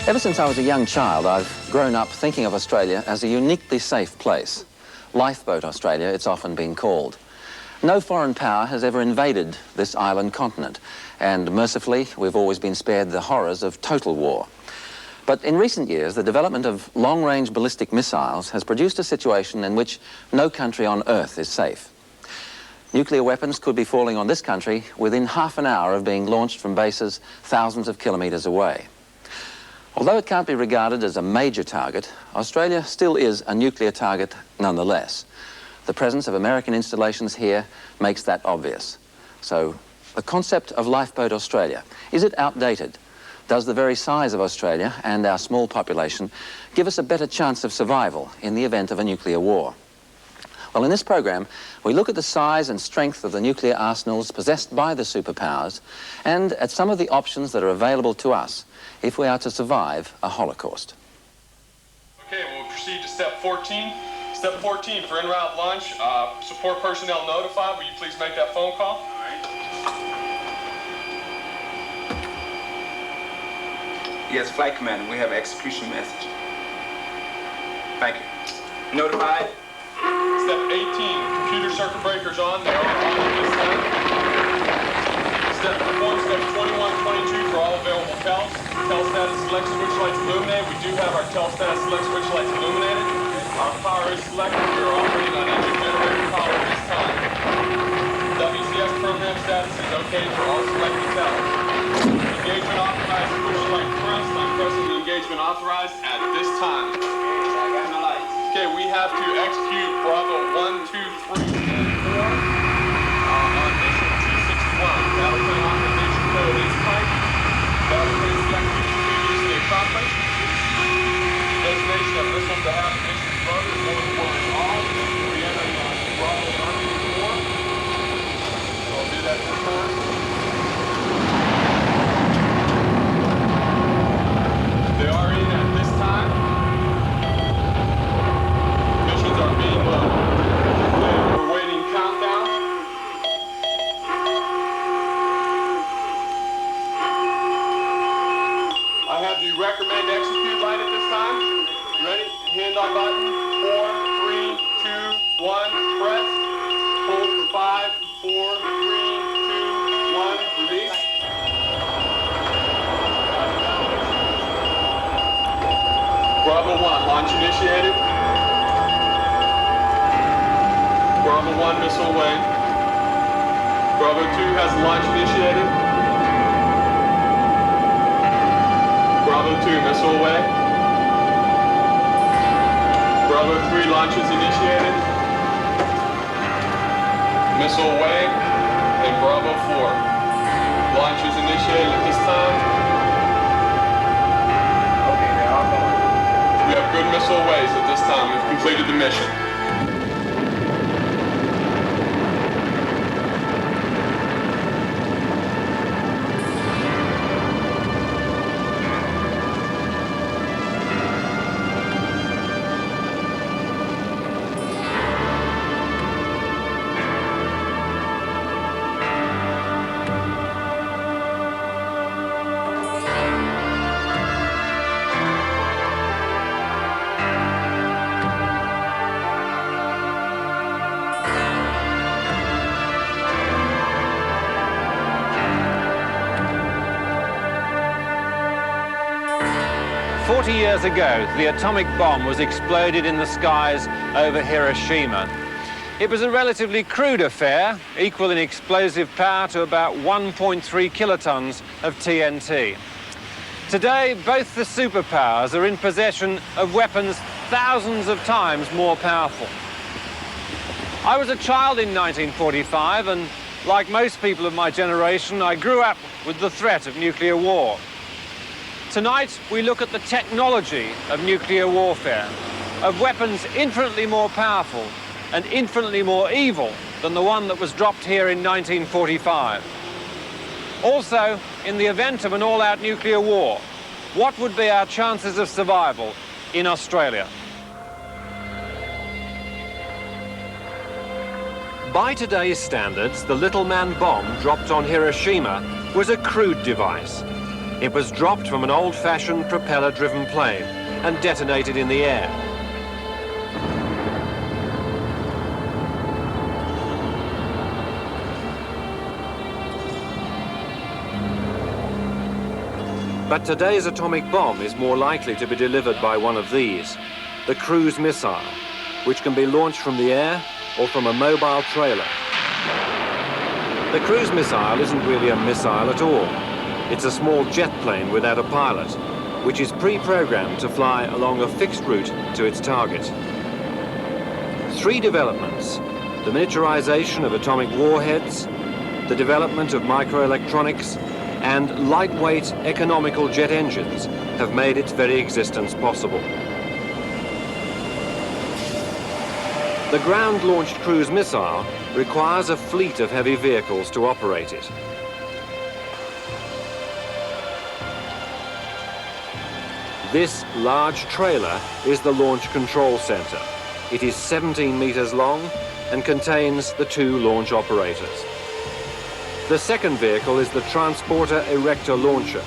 Ever since I was a young child, I've grown up thinking of Australia as a uniquely safe place. Lifeboat Australia, it's often been called. No foreign power has ever invaded this island continent, and mercifully, we've always been spared the horrors of total war. But in recent years, the development of long-range ballistic missiles has produced a situation in which no country on Earth is safe. Nuclear weapons could be falling on this country within half an hour of being launched from bases thousands of kilometres away. Although it can't be regarded as a major target, Australia still is a nuclear target nonetheless. The presence of American installations here makes that obvious. So, the concept of Lifeboat Australia, is it outdated? Does the very size of Australia and our small population give us a better chance of survival in the event of a nuclear war? Well, in this program, we look at the size and strength of the nuclear arsenals possessed by the superpowers and at some of the options that are available to us if we are to survive a Holocaust. Okay, we'll proceed to step 14. Step 14, for en route launch, support personnel notified. Will you please make that phone call? All right. Yes, Flight Commander, we have an execution message. Thank you. Notified. Step 18, computer circuit breakers on. They're on at this time. Perform steps 21, 22 for all available TELs. TEL status select switch lights illuminated. We do have our TEL status select switch lights illuminated. Our power is selected. We are operating on engine generator power at this time. WCS program status is okay for all selected TELs. Engagement authorized switch light pressed. I'm pressing the engagement authorized at this time. Okay, we have to execute Bravo 1, 2, 3, and 4 on mission 261. Battleplane authorization code is type. Battleplane selection previously accomplished. Destination of missile to have mission promoted. One all. We end up on Bravo 1, 2, 4. So I'll do that this time. They are in at this time. Missions are being loaded. We're waiting countdown. I have the recommend execute light at this time. Ready? Hand on button. 4, 3, 2, 1. Press. Hold for 5, 4, 3, 2, 1. Release. Bravo 1, launch initiated. Bravo 1, missile away. Bravo 2 has launch initiated. Bravo 2, missile away. Bravo 3, launch is initiated. Missile away. And Bravo 4. Launch is initiated at this time. Okay, they're all going. We have good missile ways at this time. We've completed the mission. Years ago, the atomic bomb was exploded in the skies over Hiroshima. It was a relatively crude affair, equal in explosive power to about 1.3 kilotons of TNT. Today, both the superpowers are in possession of weapons thousands of times more powerful. I was a child in 1945, and like most people of my generation, I grew up with the threat of nuclear war. Tonight, we look at the technology of nuclear warfare, of weapons infinitely more powerful and infinitely more evil than the one that was dropped here in 1945. Also, in the event of an all-out nuclear war, what would be our chances of survival in Australia? By today's standards, the little man bomb dropped on Hiroshima was a crude device. It was dropped from an old-fashioned propeller-driven plane and detonated in the air. But today's atomic bomb is more likely to be delivered by one of these, the cruise missile, which can be launched from the air or from a mobile trailer. The cruise missile isn't really a missile at all. It's a small jet plane without a pilot, which is pre-programmed to fly along a fixed route to its target. 3 developments: the miniaturization of atomic warheads, the development of microelectronics, and lightweight, economical jet engines have made its very existence possible. The ground-launched cruise missile requires a fleet of heavy vehicles to operate it. This large trailer is the Launch Control Center. It is 17 meters long and contains the 2 launch operators. The second vehicle is the Transporter Erector Launcher.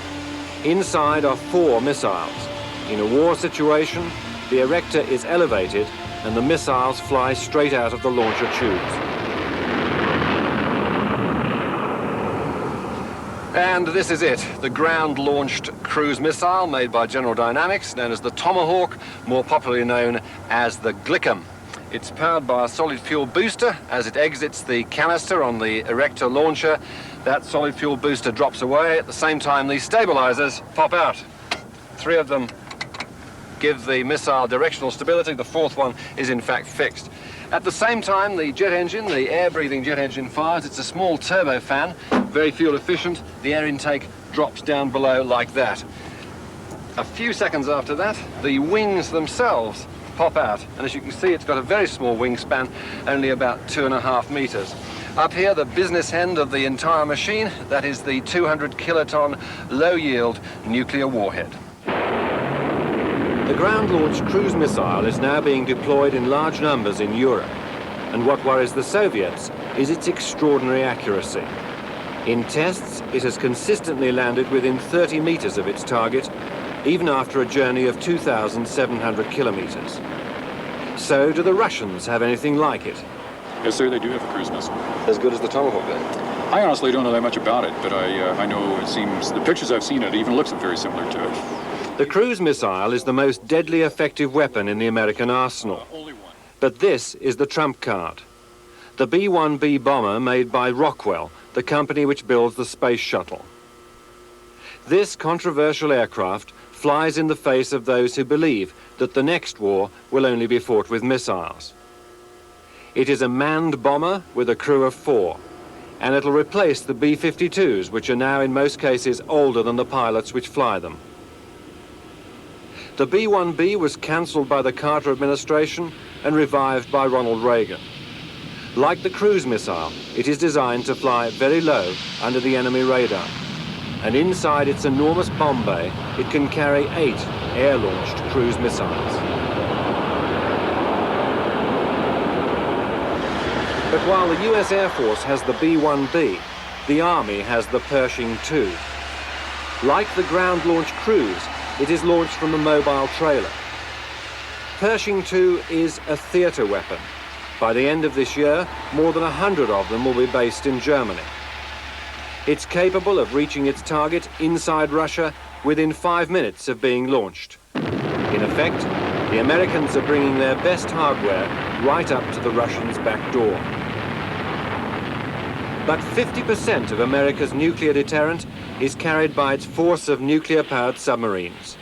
Inside are 4 missiles. In a war situation, the erector is elevated and the missiles fly straight out of the launcher tubes. And this is it, the ground-launched cruise missile made by General Dynamics, known as the Tomahawk, more popularly known as the Glickham. It's powered by a solid fuel booster. As it exits the canister on the erector launcher, that solid fuel booster drops away. At the same time, these stabilizers pop out. 3 of them give the missile directional stability. The 4th one is in fact fixed. At the same time, the jet engine, the air-breathing jet engine, fires. It's a small turbofan, very fuel efficient. The air intake drops down below like that. A few seconds after that, the wings themselves pop out. And as you can see, it's got a very small wingspan, only about 2.5 meters. Up here, the business end of the entire machine, that is the 200 kiloton low-yield nuclear warhead. The ground-launched cruise missile is now being deployed in large numbers in Europe, and what worries the Soviets is its extraordinary accuracy. In tests, it has consistently landed within 30 meters of its target, even after a journey of 2,700 kilometers. So, do the Russians have anything like it? Yes, sir, they do have a cruise missile. As good as the Tomahawk, then? I honestly don't know that much about it, but I know it seems, the pictures I've seen, it even looks very similar to it. The cruise missile is the most deadly effective weapon in the American arsenal. But this is the trump card. The B-1B bomber made by Rockwell, the company which builds the space shuttle. This controversial aircraft flies in the face of those who believe that the next war will only be fought with missiles. It is a manned bomber with a crew of 4, and it'll replace the B-52s, which are now in most cases older than the pilots which fly them. The B-1B was cancelled by the Carter administration and revived by Ronald Reagan. Like the cruise missile, it is designed to fly very low under the enemy radar. And inside its enormous bomb bay, it can carry 8 air-launched cruise missiles. But while the US Air Force has the B-1B, the Army has the Pershing II. Like the ground-launched cruise, it is launched from a mobile trailer. Pershing II is a theater weapon. By the end of this year, more than 100 of them will be based in Germany. It's capable of reaching its target inside Russia within 5 minutes of being launched. In effect, the Americans are bringing their best hardware right up to the Russians' back door. But 50% of America's nuclear deterrent is carried by its force of nuclear-powered submarines.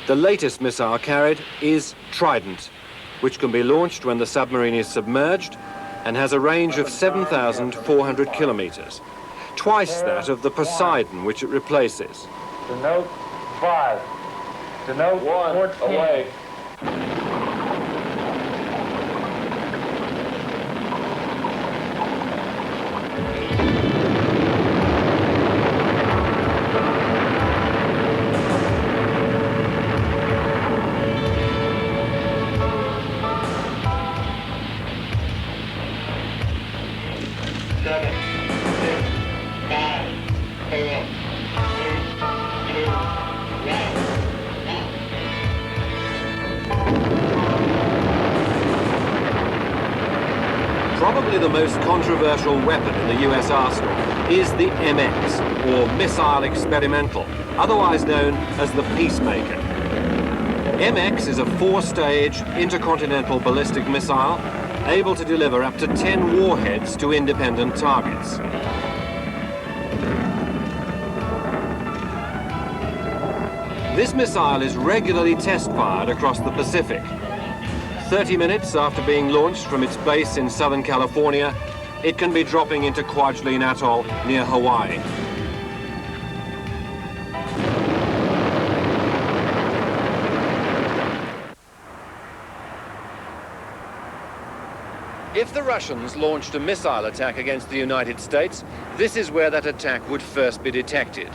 The latest missile carried is Trident, which can be launched when the submarine is submerged and has a range of 7,400 kilometers, twice that of the Poseidon, which it replaces. To note 5. To note 14. Away. Probably the most controversial weapon in the US arsenal is the MX, or Missile Experimental, otherwise known as the Peacemaker. MX is a 4-stage intercontinental ballistic missile able to deliver up to 10 warheads to independent targets. This missile is regularly test-fired across the Pacific. 30 minutes after being launched from its base in Southern California, it can be dropping into Kwajalein Atoll near Hawaii. If the Russians launched a missile attack against the United States, this is where that attack would first be detected.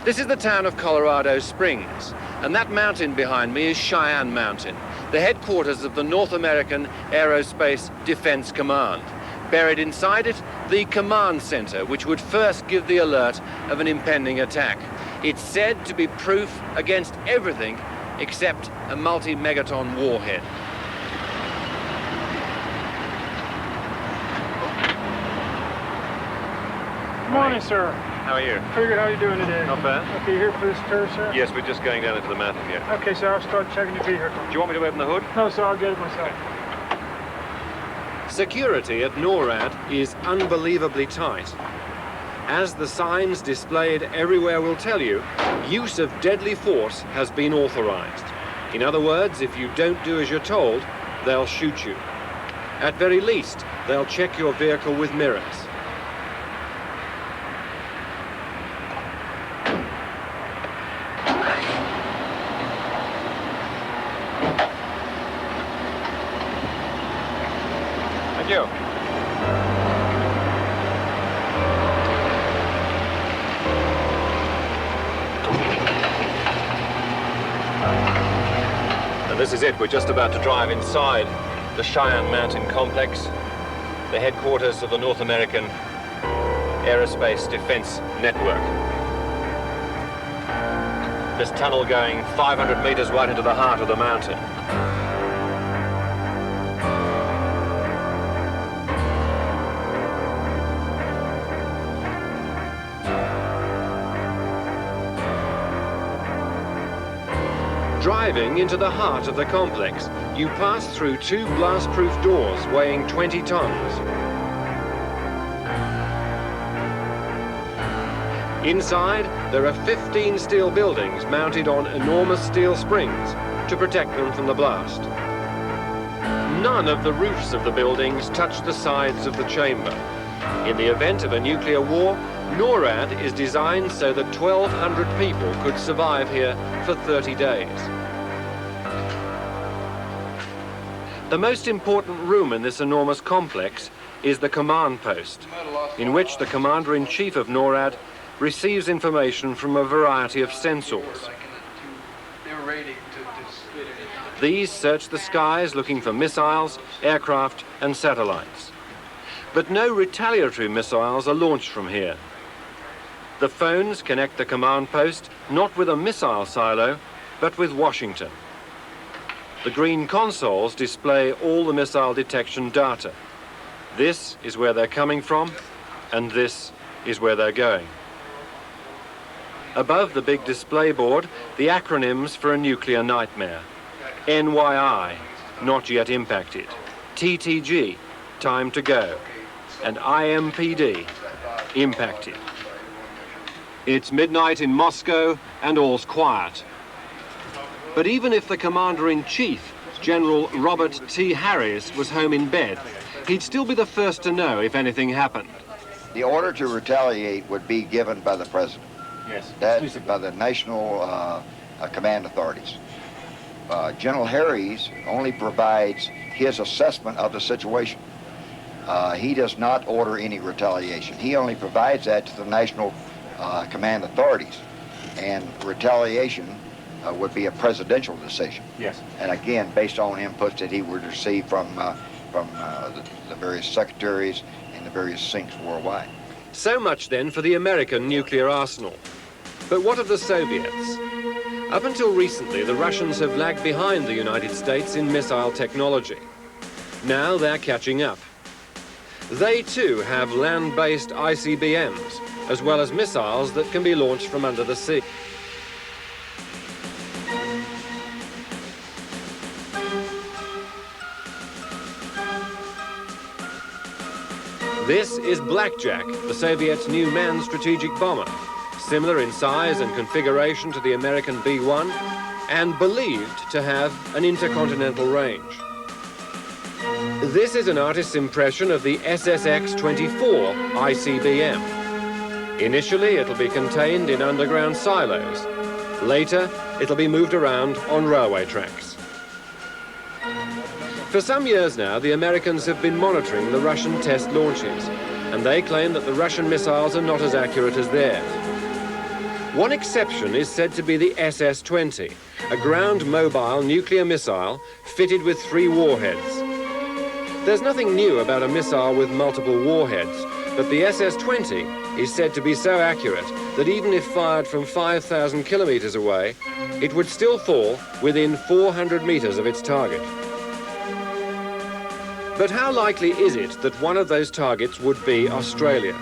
This is the town of Colorado Springs, and that mountain behind me is Cheyenne Mountain, the headquarters of the North American Aerospace Defense Command. Buried inside it, the command center, which would first give the alert of an impending attack. It's said to be proof against everything except a multi-megaton warhead. Good morning, sir. How are you? Pretty good. How are you doing today? Not bad. Okay, you here for this tour, sir? Yes, we're just going down into the mountain here. Okay, sir, I'll start checking your vehicle. Do you want me to open the hood? No, sir, I'll get it myself. Security at NORAD is unbelievably tight. As the signs displayed everywhere will tell you, use of deadly force has been authorized. In other words, if you don't do as you're told, they'll shoot you. At very least, they'll check your vehicle with mirrors. Thank you. And this is it. We're just about to drive inside the Cheyenne Mountain Complex, the headquarters of the North American Aerospace Defense Network. This tunnel going 500 meters right into the heart of the mountain. Driving into the heart of the complex, you pass through 2 blast-proof doors weighing 20 tons. Inside, there are 15 steel buildings mounted on enormous steel springs to protect them from the blast. None of the roofs of the buildings touch the sides of the chamber. In the event of a nuclear war, NORAD is designed so that 1,200 people could survive here for 30 days. The most important room in this enormous complex is the command post, in which the commander-in-chief of NORAD receives information from a variety of sensors. These search the skies looking for missiles, aircraft, and satellites. But no retaliatory missiles are launched from here. The phones connect the command post not with a missile silo, but with Washington. The green consoles display all the missile detection data. This is where they're coming from, and this is where they're going. Above the big display board, the acronyms for a nuclear nightmare. NYI, not yet impacted. TTG, time to go. And IMPD, impacted. It's midnight in Moscow and all's quiet. But even if the Commander-in-Chief, General Robert T. Harris, was home in bed, he'd still be the first to know if anything happened. The order to retaliate would be given by the President. Yes. That's by the national command authorities. General Harris only provides his assessment of the situation. He does not order any retaliation. He only provides that to the national command authorities. And retaliation would be a presidential decision. Yes. And again, based on inputs that he would receive from the various secretaries and the various sinks worldwide. So much then for the American nuclear arsenal. But what of the Soviets? Up until recently, the Russians have lagged behind the United States in missile technology. Now they're catching up. They too have land-based ICBMs, as well as missiles that can be launched from under the sea. This is Blackjack, the Soviets' new manned strategic bomber, similar in size and configuration to the American B-1, and believed to have an intercontinental range. This is an artist's impression of the SSX-24 ICBM. Initially, it'll be contained in underground silos. Later, it'll be moved around on railway tracks. For some years now, the Americans have been monitoring the Russian test launches, and they claim that the Russian missiles are not as accurate as theirs. One exception is said to be the SS-20, a ground-mobile nuclear missile fitted with 3 warheads. There's nothing new about a missile with multiple warheads, but the SS-20 is said to be so accurate that even if fired from 5,000 kilometers away, it would still fall within 400 meters of its target. But how likely is it that one of those targets would be Australia?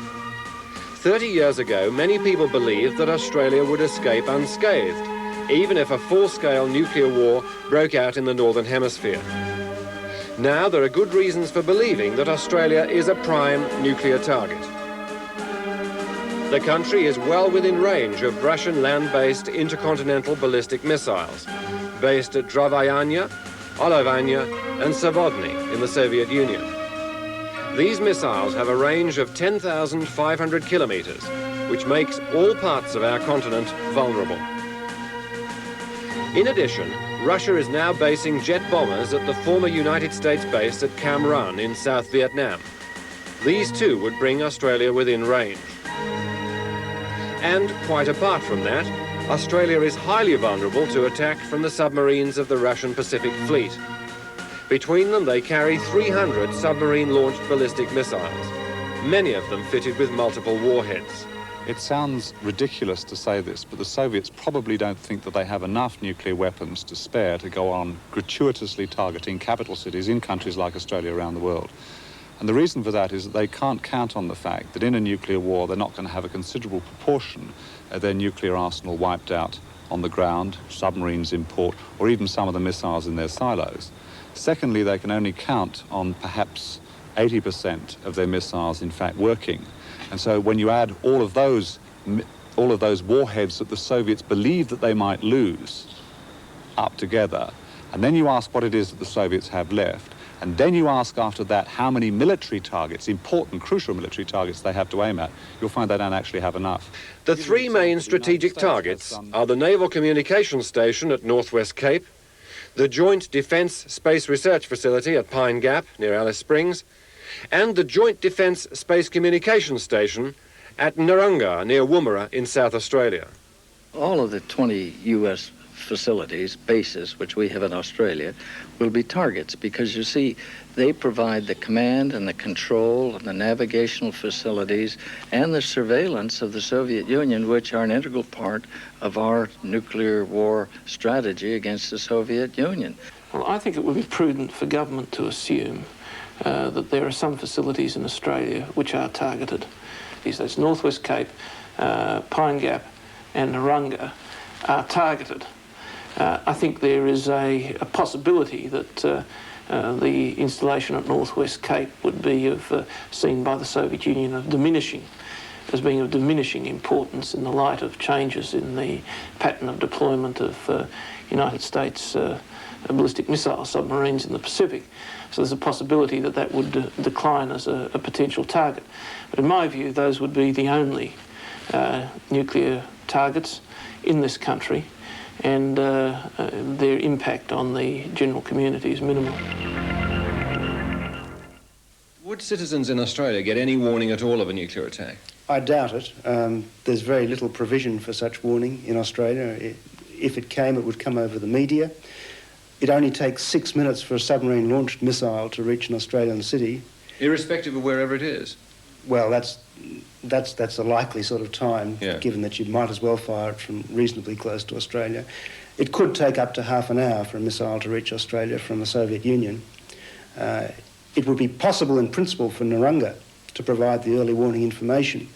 30 years ago, many people believed that Australia would escape unscathed, even if a full-scale nuclear war broke out in the Northern Hemisphere. Now there are good reasons for believing that Australia is a prime nuclear target. The country is well within range of Russian land-based intercontinental ballistic missiles, based at Dravayanya, Olovanya and Savodny in the Soviet Union. These missiles have a range of 10,500 kilometers, which makes all parts of our continent vulnerable. In addition, Russia is now basing jet bombers at the former United States base at Cam Ranh in South Vietnam. These too would bring Australia within range. And quite apart from that, Australia is highly vulnerable to attack from the submarines of the Russian Pacific Fleet. Between them, they carry 300 submarine-launched ballistic missiles, many of them fitted with multiple warheads. It sounds ridiculous to say this, but the Soviets probably don't think that they have enough nuclear weapons to spare to go on gratuitously targeting capital cities in countries like Australia around the world. And the reason for that is that they can't count on the fact that in a nuclear war they're not going to have a considerable proportion of their nuclear arsenal wiped out on the ground, submarines in port, or even some of the missiles in their silos. Secondly, they can only count on perhaps 80% of their missiles in fact working. And so when you add all of those warheads that the Soviets believe that they might lose up together, and then you ask what it is that the Soviets have left, and then you ask after that how many military targets, important, crucial military targets they have to aim at, you'll find they don't actually have enough. The 3 main strategic targets are the Naval Communications Station at Northwest Cape, the Joint Defence Space Research Facility at Pine Gap near Alice Springs, and the Joint Defence Space Communications Station at Narungga near Woomera in South Australia. All of the 20 U.S. facilities, bases, which we have in Australia, will be targets because, you see, they provide the command and the control and the navigational facilities and the surveillance of the Soviet Union, which are an integral part of our nuclear war strategy against the Soviet Union. Well, I think it would be prudent for government to assume that there are some facilities in Australia which are targeted. These Northwest Cape, Pine Gap and Narungga are targeted. I think there is a possibility that the installation at Northwest Cape would be seen by the Soviet Union as being of diminishing importance in the light of changes in the pattern of deployment of United States ballistic missile submarines in the Pacific. So there's a possibility that that would decline as a potential target. But in my view, those would be the only nuclear targets in this country, and their impact on the general community is minimal. Would citizens in Australia get any warning at all of a nuclear attack? I doubt it. There's very little provision for such warning in Australia. If it came, it would come over the media. It only takes 6 minutes for a submarine-launched missile to reach an Australian city. Irrespective of wherever it is? Well, that's a likely sort of time, given that you might as well fire it from reasonably close to Australia. It could take up to half an hour for a missile to reach Australia from the Soviet Union. It would be possible in principle for Narungga to provide the early warning information.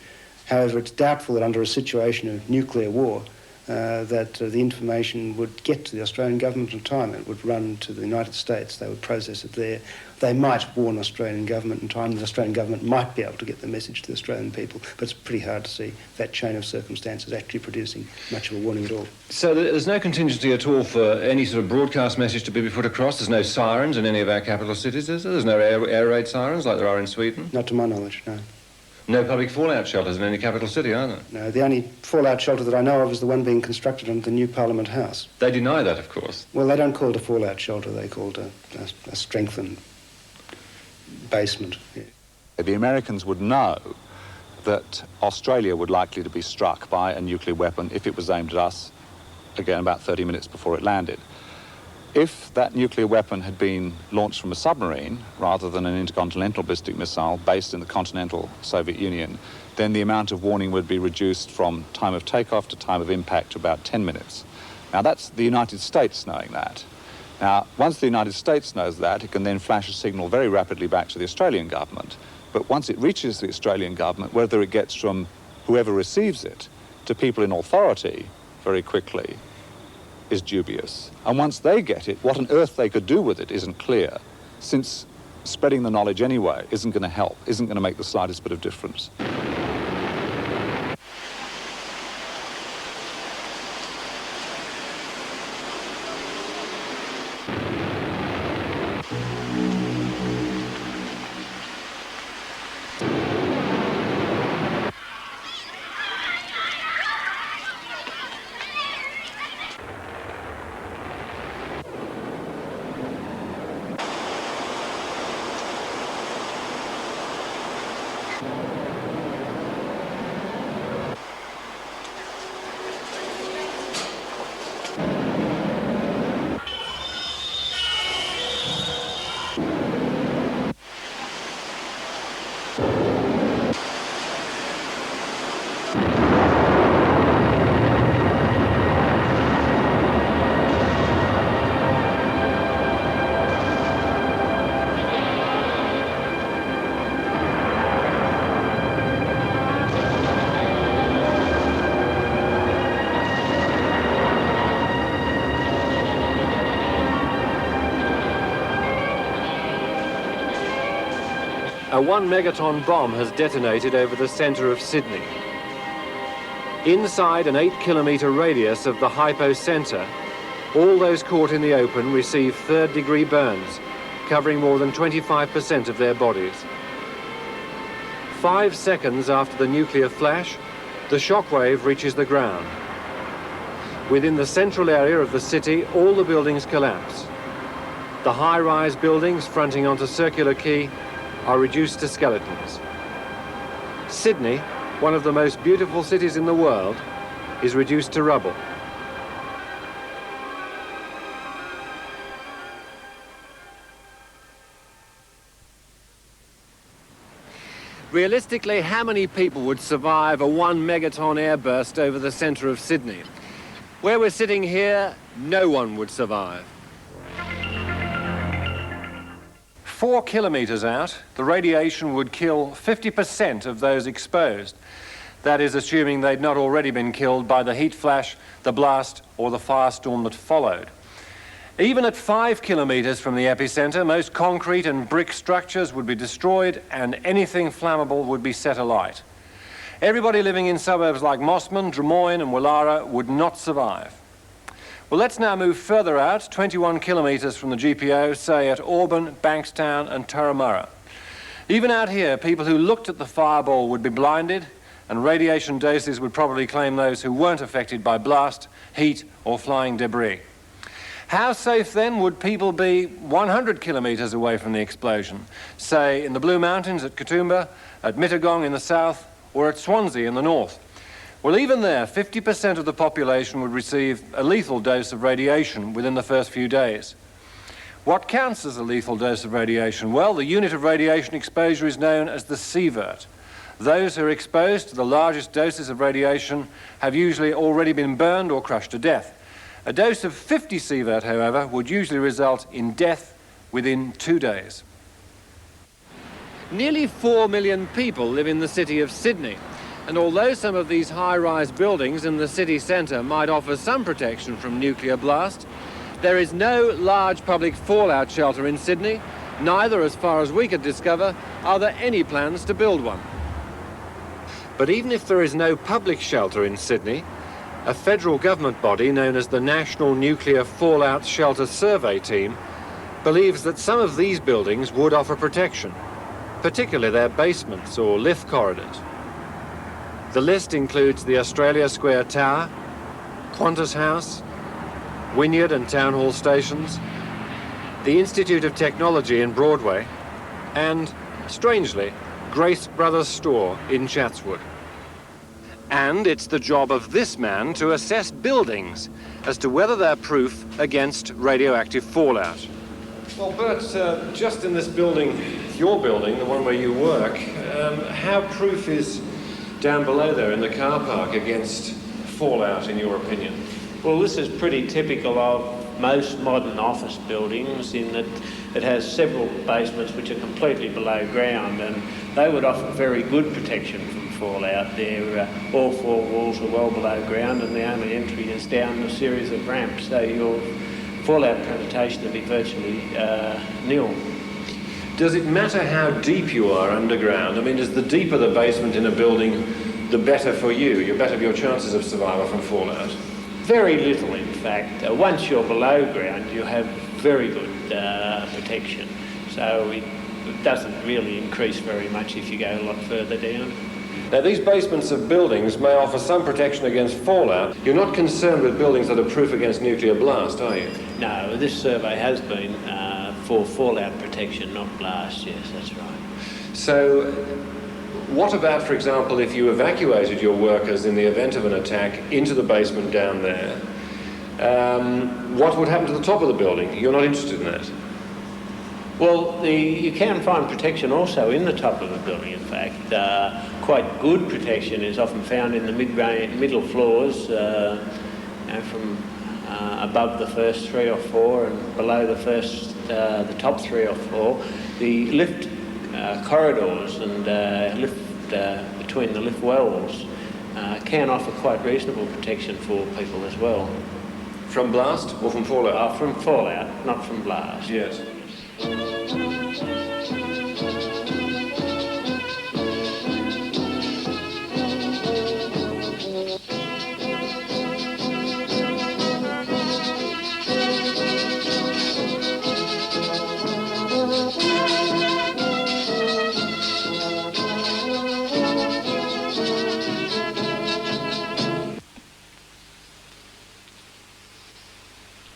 However, it's doubtful that under a situation of nuclear war that the information would get to the Australian government in time. It would run to the United States. They would process it there. They might warn the Australian government in time. The Australian government might be able to get the message to the Australian people, but it's pretty hard to see that chain of circumstances actually producing much of a warning at all. So there's no contingency at all for any sort of broadcast message to be put across? There's no sirens in any of our capital cities, is there? There's no air raid sirens like there are in Sweden? Not to my knowledge, no. No public fallout shelters in any capital city, are there? No, the only fallout shelter that I know of is the one being constructed under the new Parliament House. They deny that, of course. Well, they don't call it a fallout shelter. They call it a strengthened basement. Yeah. The Americans would know that Australia would likely to be struck by a nuclear weapon if it was aimed at us, again, about 30 minutes before it landed. If that nuclear weapon had been launched from a submarine rather than an intercontinental ballistic missile based in the continental Soviet Union, then the amount of warning would be reduced from time of takeoff to time of impact to about 10 minutes. Now, that's the United States knowing that. Now, once the United States knows that, it can then flash a signal very rapidly back to the Australian government. But once it reaches the Australian government, whether it gets from whoever receives it to people in authority very quickly is dubious. And once they get it, what on earth they could do with it isn't clear, since spreading the knowledge anyway isn't going to help, isn't going to make the slightest bit of difference. A 1 megaton bomb has detonated over the centre of Sydney. Inside an 8-kilometre radius of the hypocentre, all those caught in the open receive third-degree burns, covering more than 25% of their bodies. 5 seconds after the nuclear flash, the shockwave reaches the ground. Within the central area of the city, all the buildings collapse. The high-rise buildings fronting onto Circular Quay are reduced to skeletons. Sydney, one of the most beautiful cities in the world, is reduced to rubble. Realistically, how many people would survive a 1 megaton airburst over the centre of Sydney? Where we're sitting here, no one would survive. 4 kilometres out, the radiation would kill 50% of those exposed. That is assuming they'd not already been killed by the heat flash, the blast, or the firestorm that followed. Even at 5 kilometres from the epicentre, most concrete and brick structures would be destroyed and anything flammable would be set alight. Everybody living in suburbs like Mossman, Drummoyne and Woollahra would not survive. Well, let's now move further out, 21 kilometres from the GPO, say at Auburn, Bankstown and Turramurra. Even out here, people who looked at the fireball would be blinded, and radiation doses would probably claim those who weren't affected by blast, heat or flying debris. How safe then would people be 100 kilometres away from the explosion, say in the Blue Mountains at Katoomba, at Mittagong in the south, or at Swansea in the north? Well, even there, 50% of the population would receive a lethal dose of radiation within the first few days. What counts as a lethal dose of radiation? Well, the unit of radiation exposure is known as the sievert. Those who are exposed to the largest doses of radiation have usually already been burned or crushed to death. A dose of 50 sievert, however, would usually result in death within 2 days. Nearly 4 million people live in the city of Sydney, and although some of these high-rise buildings in the city centre might offer some protection from nuclear blast, there is no large public fallout shelter in Sydney, neither, as far as we could discover, are there any plans to build one. But even if there is no public shelter in Sydney, a federal government body known as the National Nuclear Fallout Shelter Survey Team believes that some of these buildings would offer protection, particularly their basements or lift corridors. The list includes the Australia Square Tower, Qantas House, Wynyard and Town Hall stations, the Institute of Technology in Broadway, and, strangely, Grace Brothers Store in Chatswood. And it's the job of this man to assess buildings as to whether they're proof against radioactive fallout. Well, Bert, just in this building, your building, the one where you work, how proof is down below there in the car park against fallout, in your opinion? Well, this is pretty typical of most modern office buildings in that it has several basements which are completely below ground, and they would offer very good protection from fallout. All four walls are well below ground, and the only entry is down a series of ramps, so your fallout penetration will be virtually nil. Does it matter how deep you are underground? I mean, is the deeper the basement in a building, the better for you? The better your chances of survival from fallout? Very little, in fact. Once you're below ground, you have very good protection. So it doesn't really increase very much if you go a lot further down. Now, these basements of buildings may offer some protection against fallout. You're not concerned with buildings that are proof against nuclear blast, are you? No, this survey has been for fallout protection, not blast. Yes, that's right. So, what about, for example, if you evacuated your workers in the event of an attack into the basement down there? What would happen to the top of the building? You're not interested in that? Well, you can find protection also in the top of the building, in fact. Quite good protection is often found in the middle floors, from above the first 3 or 4 and below the top 3 or 4. The lift corridors and between the lift wells can offer quite reasonable protection for people as well. From blast or from fallout? From fallout, not from blast. Yes.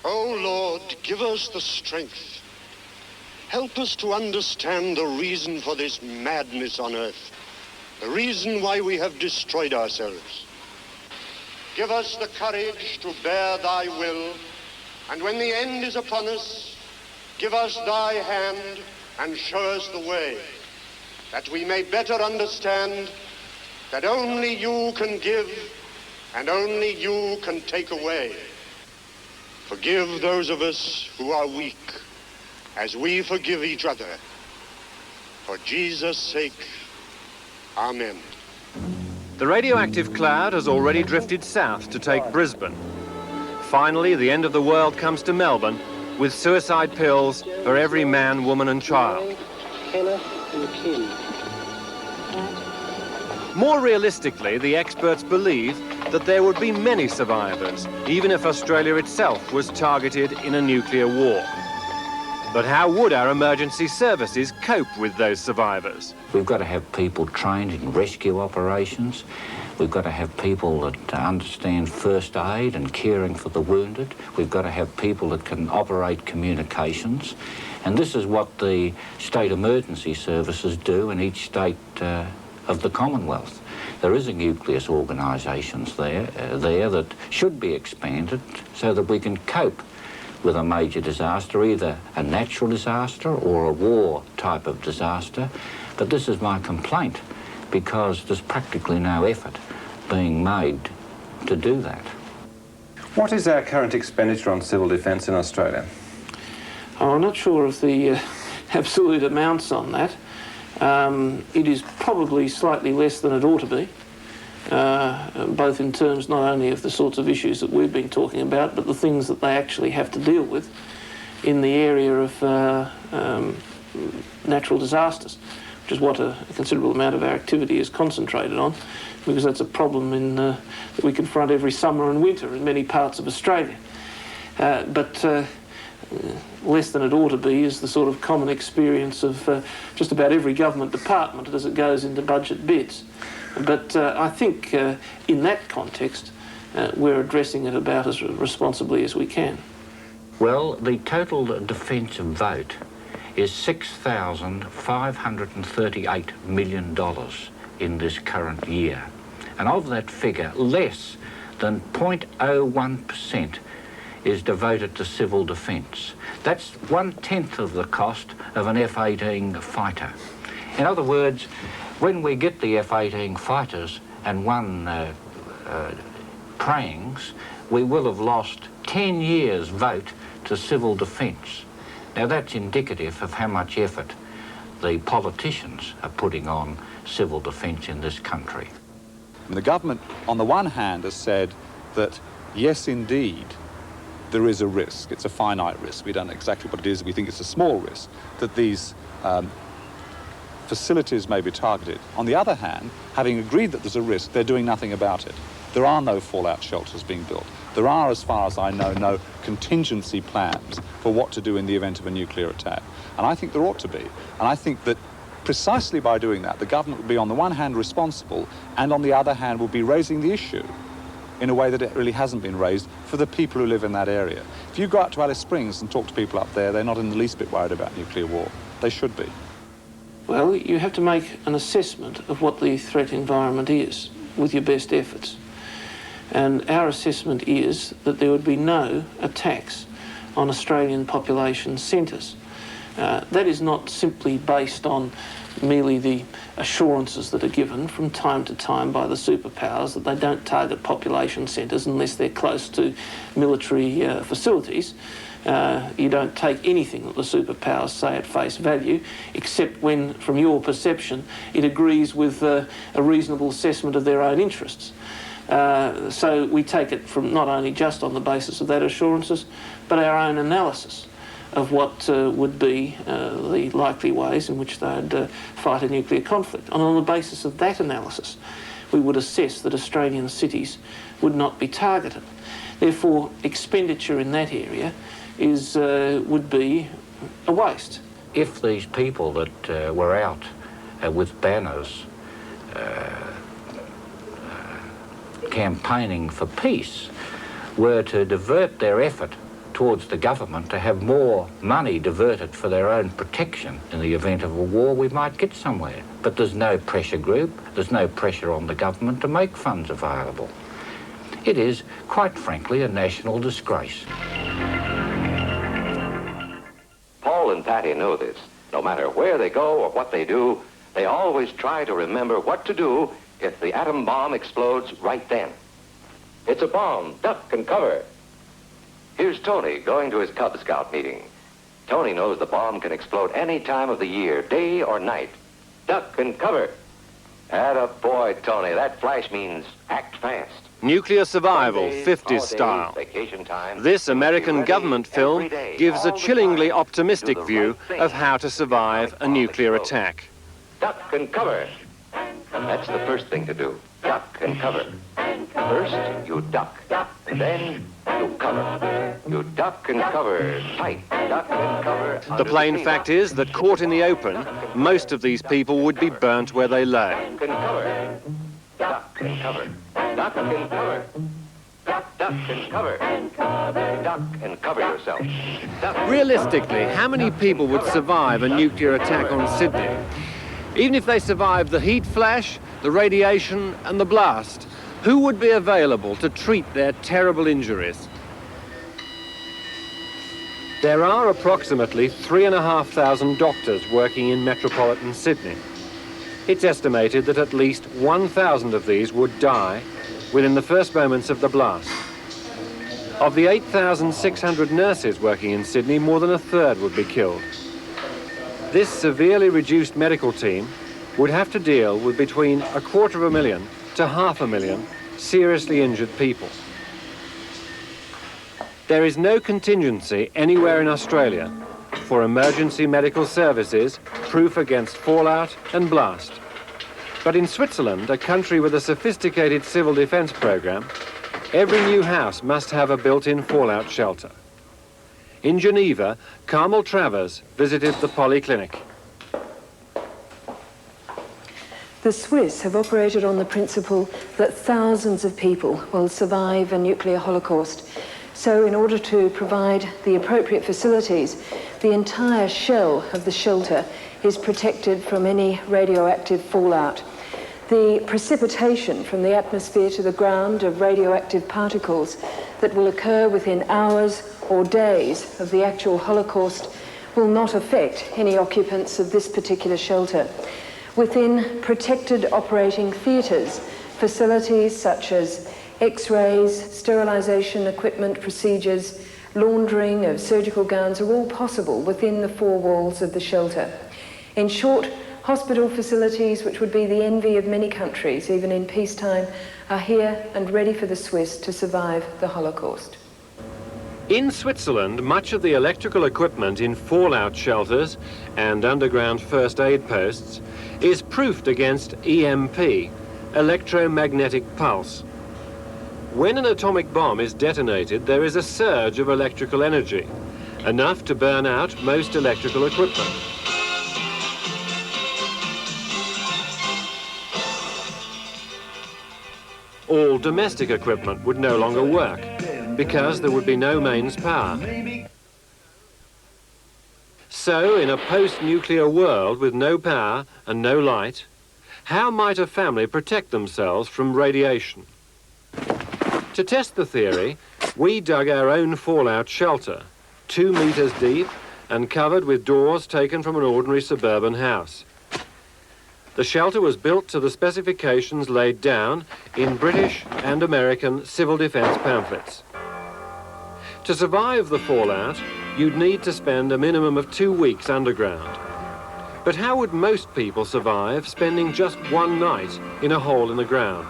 Oh Lord, give us the strength. Help us to understand the reason for this madness on earth, the reason why we have destroyed ourselves. Give us the courage to bear thy will, and when the end is upon us, give us thy hand and show us the way, that we may better understand that only you can give and only you can take away. Forgive those of us who are weak, as we forgive each other. For Jesus' sake, amen. The radioactive cloud has already drifted south to take Brisbane. Finally, the end of the world comes to Melbourne, with suicide pills for every man, woman and child. More realistically, the experts believe that there would be many survivors, even if Australia itself was targeted in a nuclear war. But how would our emergency services cope with those survivors? We've got to have people trained in rescue operations. We've got to have people that understand first aid and caring for the wounded. We've got to have people that can operate communications. And this is what the state emergency services do in each state of the Commonwealth. There is a nucleus organisations there that should be expanded so that we can cope with a major disaster, either a natural disaster or a war type of disaster. But this is my complaint, because there's practically no effort being made to do that. What is our current expenditure on civil defence in Australia? Oh, I'm not sure of the absolute amounts on that. It is probably slightly less than it ought to be, both in terms not only of the sorts of issues that we've been talking about, but the things that they actually have to deal with in the area of natural disasters, which is what a considerable amount of our activity is concentrated on, because that's a problem that we confront every summer and winter in many parts of Australia. But less than it ought to be is the sort of common experience of just about every government department as it goes into budget bids. But I think in that context, we're addressing it about as responsibly as we can. Well, the total defensive vote is $6,538 million in this current year. And of that figure, less than 0.01% is devoted to civil defence. That's 1/10 of the cost of an F-18 fighter. In other words, when we get the F-18 fighters and one Prangs, we will have lost 10 years' vote to civil defence. Now that's indicative of how much effort the politicians are putting on civil defence in this country. And the government, on the one hand, has said that, yes, indeed, there is a risk. It's a finite risk. We don't know exactly what it is. We think it's a small risk that these facilities may be targeted. On the other hand, having agreed that there's a risk, they're doing nothing about it. There are no fallout shelters being built. There are, as far as I know, no contingency plans for what to do in the event of a nuclear attack. And I think there ought to be. And I think that precisely by doing that, the government will be on the one hand responsible, and on the other hand will be raising the issue in a way that it really hasn't been raised for the people who live in that area. If you go out to Alice Springs and talk to people up there, they're not in the least bit worried about nuclear war. They should be. Well, you have to make an assessment of what the threat environment is with your best efforts. And our assessment is that there would be no attacks on Australian population centres. That is not simply based on merely the assurances that are given from time to time by the superpowers that they don't target population centres unless they're close to military facilities. You don't take anything that the superpowers say at face value, except when, from your perception, it agrees with a reasonable assessment of their own interests. So we take it from not only just on the basis of that assurances, but our own analysis of what would be the likely ways in which they'd fight a nuclear conflict. And on the basis of that analysis, we would assess that Australian cities would not be targeted. Therefore, expenditure in that area would be a waste. If these people that were out with banners campaigning for peace were to divert their effort towards the government to have more money diverted for their own protection in the event of a war, we might get somewhere. But there's no pressure group, there's no pressure on the government to make funds available. It is, quite frankly, a national disgrace. Paul and Patty know this. No matter where they go or what they do, they always try to remember what to do if the atom bomb explodes right then. It's a bomb. Duck and cover. Here's Tony going to his Cub Scout meeting. Tony knows the bomb can explode any time of the year, day or night. Duck and cover. Attaboy, Tony. That flash means act fast. Nuclear survival, 50s style. This American government film gives a chillingly optimistic view of how to survive a nuclear attack. Duck and cover. That's the first thing to do. Duck and cover. First, you duck. And then you cover. You duck and cover. Tight. Duck and cover. The plain fact is that caught in the open, most of these people would be burnt where they lay. Duck and cover. Duck and cover. Duck and cover. Duck, duck and cover. Duck and cover yourself. Duck. Realistically, how many people would survive a nuclear attack on Sydney? Even if they survived the heat flash, the radiation and the blast, who would be available to treat their terrible injuries? There are approximately 3,500 doctors working in metropolitan Sydney. It's estimated that at least 1,000 of these would die within the first moments of the blast. Of the 8,600 nurses working in Sydney, more than a third would be killed. This severely reduced medical team would have to deal with between 250,000 to 500,000 seriously injured people. There is no contingency anywhere in Australia for emergency medical services, proof against fallout and blast. But in Switzerland, a country with a sophisticated civil defence programme, every new house must have a built-in fallout shelter. In Geneva, Carmel Travers visited the polyclinic. The Swiss have operated on the principle that thousands of people will survive a nuclear holocaust. So in order to provide the appropriate facilities, the entire shell of the shelter is protected from any radioactive fallout. The precipitation from the atmosphere to the ground of radioactive particles that will occur within hours or days of the actual Holocaust will not affect any occupants of this particular shelter. Within protected operating theatres, facilities such as X-rays, sterilisation equipment procedures, laundering of surgical gowns are all possible within the four walls of the shelter. In short, hospital facilities, which would be the envy of many countries, even in peacetime, are here and ready for the Swiss to survive the Holocaust. In Switzerland, much of the electrical equipment in fallout shelters and underground first aid posts is proofed against EMP, electromagnetic pulse. When an atomic bomb is detonated, there is a surge of electrical energy, enough to burn out most electrical equipment. All domestic equipment would no longer work because there would be no mains power. So, in a post-nuclear world with no power and no light, how might a family protect themselves from radiation? To test the theory, we dug our own fallout shelter, 2 meters deep and covered with doors taken from an ordinary suburban house. The shelter was built to the specifications laid down in British and American civil defence pamphlets. To survive the fallout, you'd need to spend a minimum of 2 weeks underground. But how would most people survive spending just one night in a hole in the ground?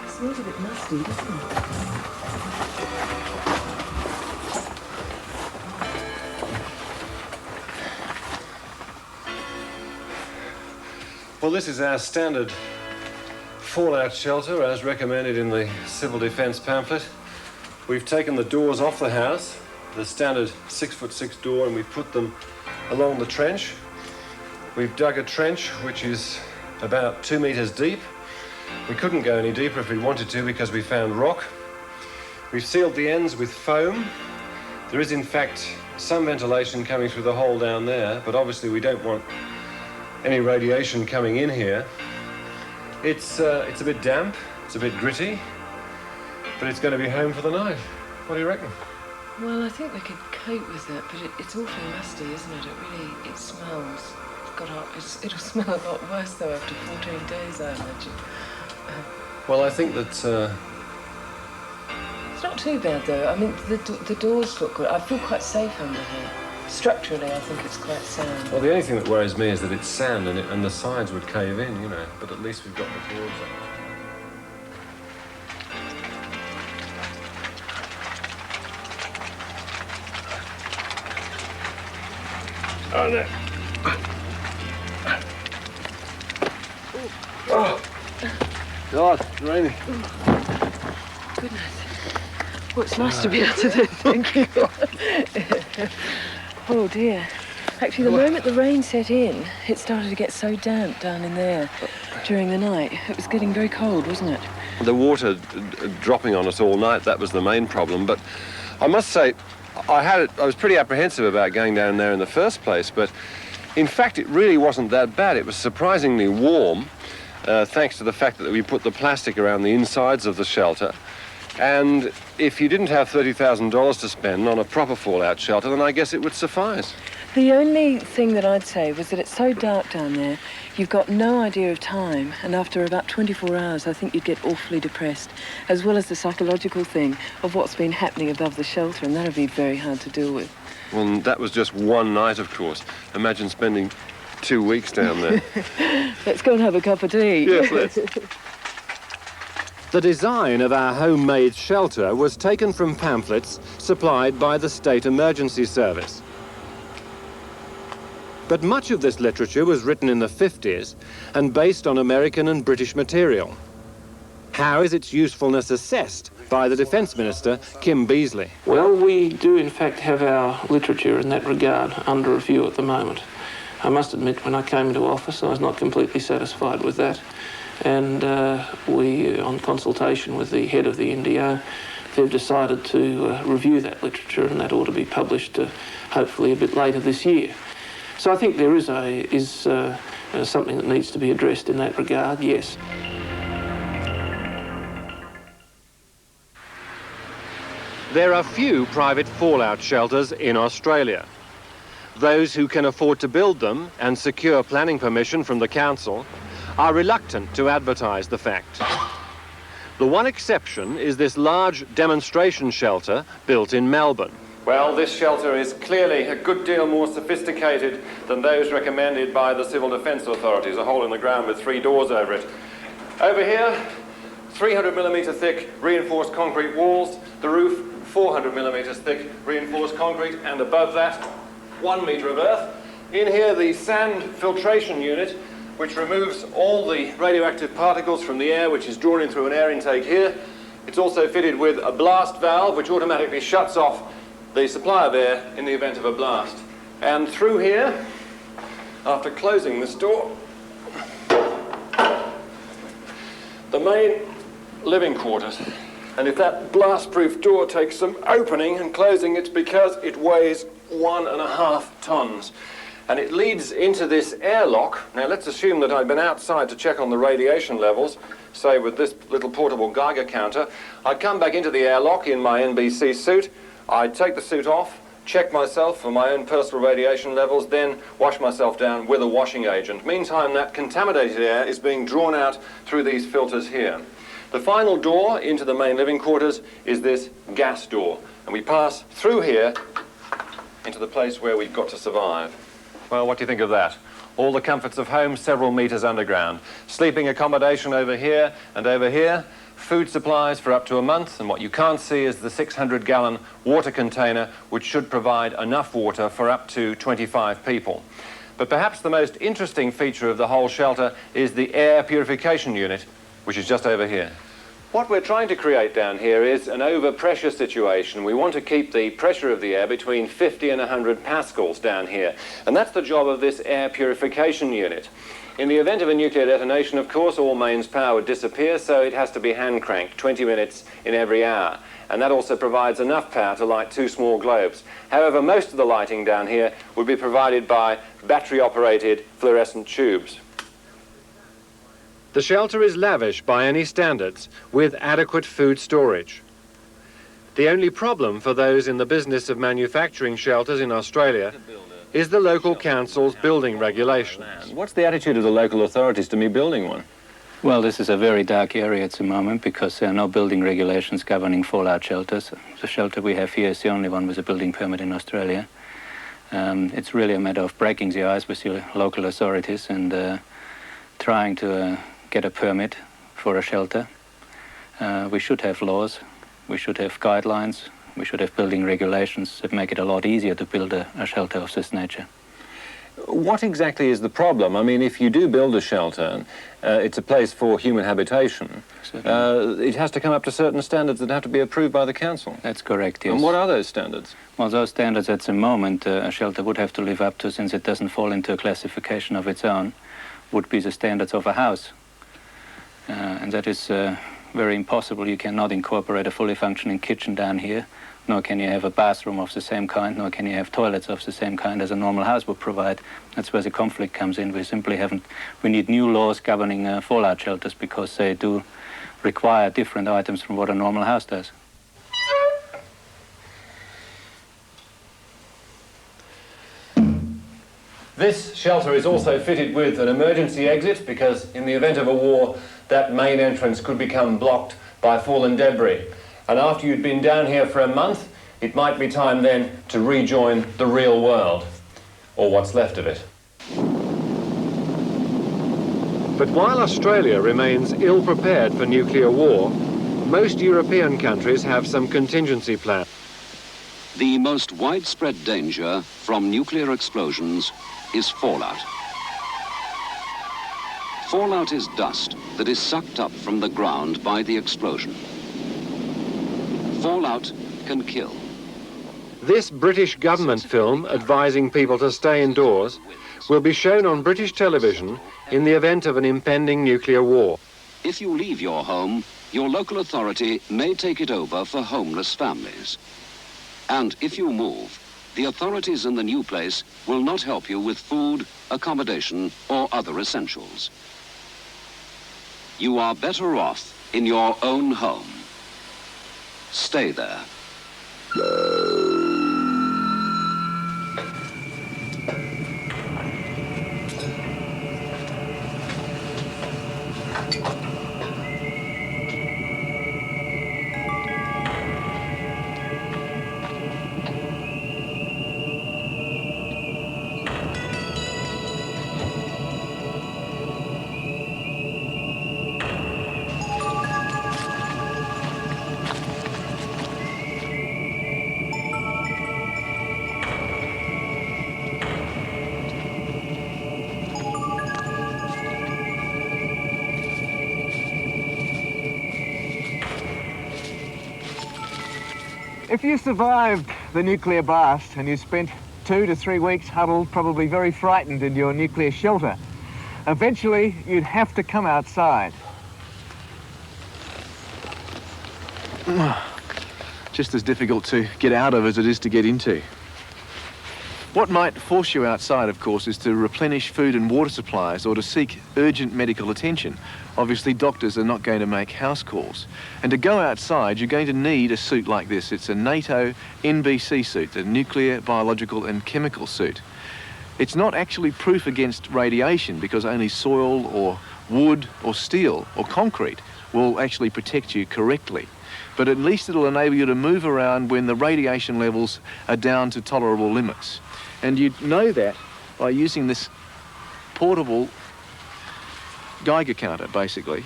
It smells a bit musty, doesn't it? Well, this is our standard fallout shelter as recommended in the civil defence pamphlet. We've taken the doors off the house, the standard 6'6" door, and we've put them along the trench. We've dug a trench which is about 2 meters deep. We couldn't go any deeper if we wanted to because we found rock. We've sealed the ends with foam. There is in fact some ventilation coming through the hole down there, but obviously we don't want any radiation coming in here. It's a bit damp, it's a bit gritty, but it's going to be home for the night. What do you reckon? Well, I think we could cope with it, but it's awfully musty, isn't it? It smells. It'll smell a lot worse though after 14 days, I imagine. Well, I think that It's not too bad though. I mean, the doors look good. I feel quite safe under here. Structurally, I think it's quite sound. well, the only thing that worries me is that it's sand and the sides would cave in, you know, but at least we've got the doors up. Oh, no. Oh, God, it's raining. Goodness. Well, it's nice to be out of there, thank you. Oh, dear. Actually, the moment the rain set in, it started to get so damp down in there during the night. It was getting very cold, wasn't it? The water dropping on us all night, that was the main problem. But I must say, I was pretty apprehensive about going down there in the first place, but in fact, it really wasn't that bad. It was surprisingly warm, thanks to the fact that we put the plastic around the insides of the shelter. And if you didn't have $30,000 to spend on a proper fallout shelter, then I guess it would suffice. The only thing that I'd say was that it's so dark down there, you've got no idea of time, and after about 24 hours, I think you'd get awfully depressed, as well as the psychological thing of what's been happening above the shelter, and that'd be very hard to deal with. Well, that was just one night, of course. Imagine spending 2 weeks down there. Let's go and have a cup of tea. Yes, let's. The design of our homemade shelter was taken from pamphlets supplied by the State Emergency Service. But much of this literature was written in the 50s and based on American and British material. How is its usefulness assessed by the Defence Minister, Kim Beazley? Well, we do in fact have our literature in that regard under review at the moment. I must admit, when I came into office, I was not completely satisfied with that. And we, on consultation with the head of the NDO, they've decided to review that literature, and that ought to be published hopefully a bit later this year. So I think there is something that needs to be addressed in that regard, yes. There are few private fallout shelters in Australia. Those who can afford to build them and secure planning permission from the council are reluctant to advertise the fact. The one exception is this large demonstration shelter built in Melbourne. Well, this shelter is clearly a good deal more sophisticated than those recommended by the civil defence authorities, a hole in the ground with 3 doors over it. Over here, 300mm thick reinforced concrete walls, the roof 400mm thick reinforced concrete, and above that, 1 metre of earth. In here, the sand filtration unit, which removes all the radioactive particles from the air, which is drawn in through an air intake here. It's also fitted with a blast valve, which automatically shuts off the supply of air in the event of a blast. And through here, after closing this door, the main living quarters. And if that blast-proof door takes some opening and closing, it's because it weighs 1.5 tons. And it leads into this airlock. Now, let's assume that I'd been outside to check on the radiation levels, say with this little portable Geiger counter. I'd come back into the airlock in my NBC suit. I'd take the suit off, check myself for my own personal radiation levels, then wash myself down with a washing agent. Meantime, that contaminated air is being drawn out through these filters here. The final door into the main living quarters is this gas door. And we pass through here into the place where we've got to survive. Well, what do you think of that? All the comforts of home several metres underground. Sleeping accommodation over here and over here. Food supplies for up to a month, and what you can't see is the 600-gallon water container, which should provide enough water for up to 25 people. But perhaps the most interesting feature of the whole shelter is the air purification unit, which is just over here. What we're trying to create down here is an overpressure situation. We want to keep the pressure of the air between 50 and 100 pascals down here, and that's the job of this air purification unit. In the event of a nuclear detonation, of course, all mains power would disappear, so it has to be hand-cranked 20 minutes in every hour. And that also provides enough power to light 2 small globes. However, most of the lighting down here would be provided by battery-operated fluorescent tubes. The shelter is lavish by any standards, with adequate food storage. The only problem for those in the business of manufacturing shelters in Australia is the local council's building regulations. What's the attitude of the local authorities to me building one? Well, this is a very dark area at the moment because there are no building regulations governing fallout shelters. The shelter we have here is the only one with a building permit in Australia. It's really a matter of breaking the ice with your local authorities and trying to get a permit for a shelter. We should have laws, we should have guidelines, we should have building regulations that make it a lot easier to build a shelter of this nature. What exactly is the problem? I mean, if you do build a shelter, it's a place for human habitation. It has to come up to certain standards that have to be approved by the council. That's correct, yes. And what are those standards? Well, those standards at the moment a shelter would have to live up to, since it doesn't fall into a classification of its own, would be the standards of a house. And that is very impossible. You cannot incorporate a fully functioning kitchen down here, nor can you have a bathroom of the same kind, nor can you have toilets of the same kind as a normal house would provide. That's where the conflict comes in. We need new laws governing fallout shelters because they do require different items from what a normal house does. This shelter is also fitted with an emergency exit because in the event of a war, that main entrance could become blocked by fallen debris. And after you'd been down here for a month, it might be time then to rejoin the real world, or what's left of it. But while Australia remains ill-prepared for nuclear war, most European countries have some contingency plans. The most widespread danger from nuclear explosions is fallout. Fallout is dust that is sucked up from the ground by the explosion. Fallout can kill. This British government film advising people to stay indoors will be shown on British television in the event of an impending nuclear war. If you leave your home, your local authority may take it over for homeless families. And if you move, the authorities in the new place will not help you with food, accommodation, or other essentials. You are better off in your own home. Stay there. If you survived the nuclear blast and you spent 2 to 3 weeks huddled, probably very frightened in your nuclear shelter, eventually you'd have to come outside. Just as difficult to get out of as it is to get into. What might force you outside, of course, is to replenish food and water supplies or to seek urgent medical attention. Obviously, doctors are not going to make house calls. And to go outside, you're going to need a suit like this. It's a NATO NBC suit, a nuclear, biological and chemical suit. It's not actually proof against radiation because only soil or wood or steel or concrete will actually protect you correctly. But at least it'll enable you to move around when the radiation levels are down to tolerable limits. And you'd know that by using this portable Geiger counter, basically.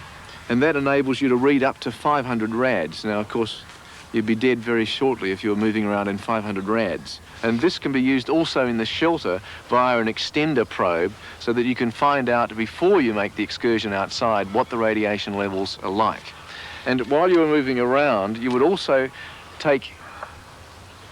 And that enables you to read up to 500 rads. Now, of course, you'd be dead very shortly if you were moving around in 500 rads. And this can be used also in the shelter via an extender probe so that you can find out before you make the excursion outside what the radiation levels are like. And while you were moving around, you would also take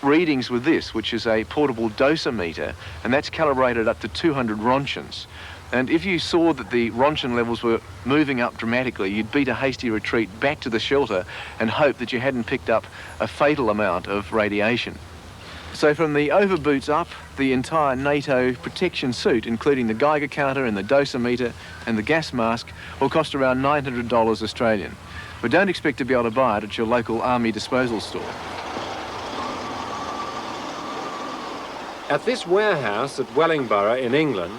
readings with this, which is a portable dosimeter, and that's calibrated up to 200 Roentgens. And if you saw that the Roentgen levels were moving up dramatically, you'd beat a hasty retreat back to the shelter and hope that you hadn't picked up a fatal amount of radiation. So from the overboots up, the entire NATO protection suit, including the Geiger counter and the dosimeter and the gas mask, will cost around $900 Australian. But don't expect to be able to buy it at your local army disposal store. At this warehouse at Wellingborough in England,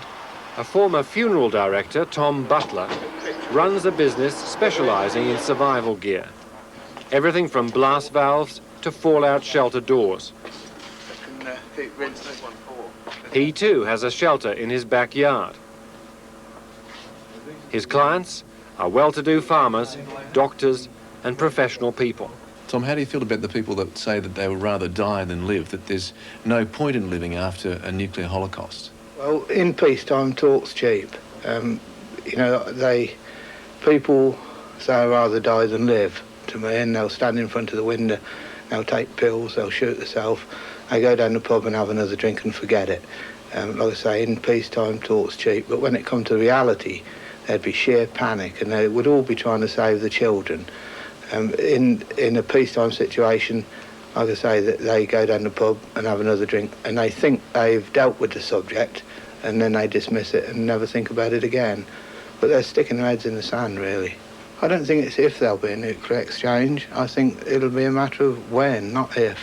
a former funeral director, Tom Butler, runs a business specialising in survival gear. Everything from blast valves to fallout shelter doors. He too has a shelter in his backyard. His clients are well-to-do farmers, doctors and professional people. Tom, how do you feel about the people that say that they would rather die than live, that there's no point in living after a nuclear holocaust? Well, in peacetime, talk's cheap. You know, people say I'd rather die than live to me, and they'll stand in front of the window, they'll take pills, they'll shoot themselves, they go down the pub and have another drink and forget it. Like I say, in peacetime, talk's cheap, but when it comes to reality, there'd be sheer panic, and they would all be trying to save the children. In a peacetime situation, like I say, that they go down the pub and have another drink and they think they've dealt with the subject and then they dismiss it and never think about it again. But they're sticking their heads in the sand, really. I don't think it's if there'll be a nuclear exchange. I think it'll be a matter of when, not if.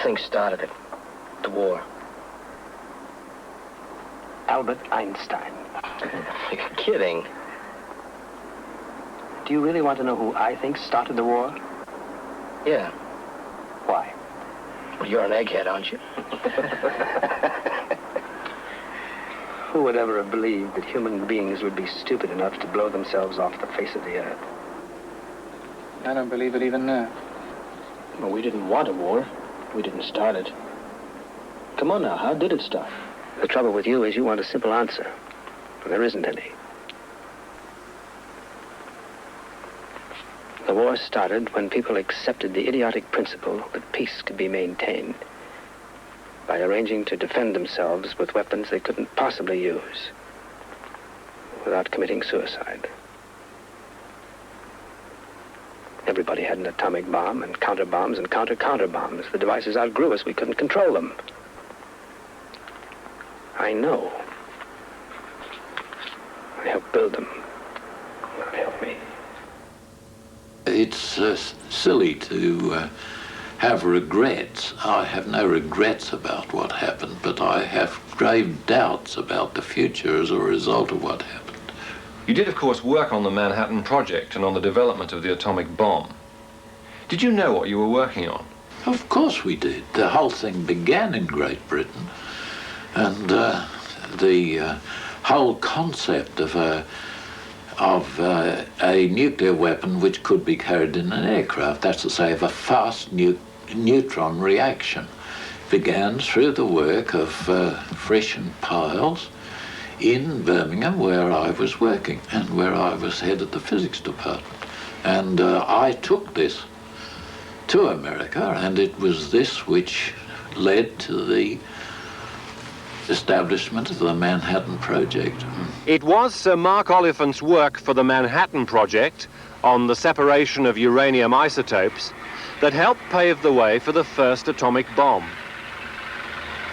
think started it? The war? Albert Einstein. You're kidding. Do you really want to know who I think started the war? Yeah. Why? Well, you're an egghead, aren't you? Who would ever have believed that human beings would be stupid enough to blow themselves off the face of the earth? I don't believe it even now. Well, we didn't want a war. We didn't start it. Come on now, how did it start? The trouble with you is you want a simple answer. But there isn't any. The war started when people accepted the idiotic principle that peace could be maintained by arranging to defend themselves with weapons they couldn't possibly use without committing suicide. Everybody had an atomic bomb and counter bombs and counter bombs. The devices outgrew us. We couldn't control them. I know. I helped build them. God help me. It's silly to have regrets. I have no regrets about what happened, but I have grave doubts about the future as a result of what happened. You did, of course, work on the Manhattan Project and on the development of the atomic bomb. Did you know what you were working on? Of course we did. The whole thing began in Great Britain, and the whole concept of a nuclear weapon which could be carried in an aircraft, that's to say of a fast neutron reaction, began through the work of Frisch and Piles in Birmingham, where I was working and where I was head of the physics department. And I took this to America, and it was this which led to the establishment of the Manhattan Project. It was Sir Mark Oliphant's work for the Manhattan Project on the separation of uranium isotopes that helped pave the way for the first atomic bomb.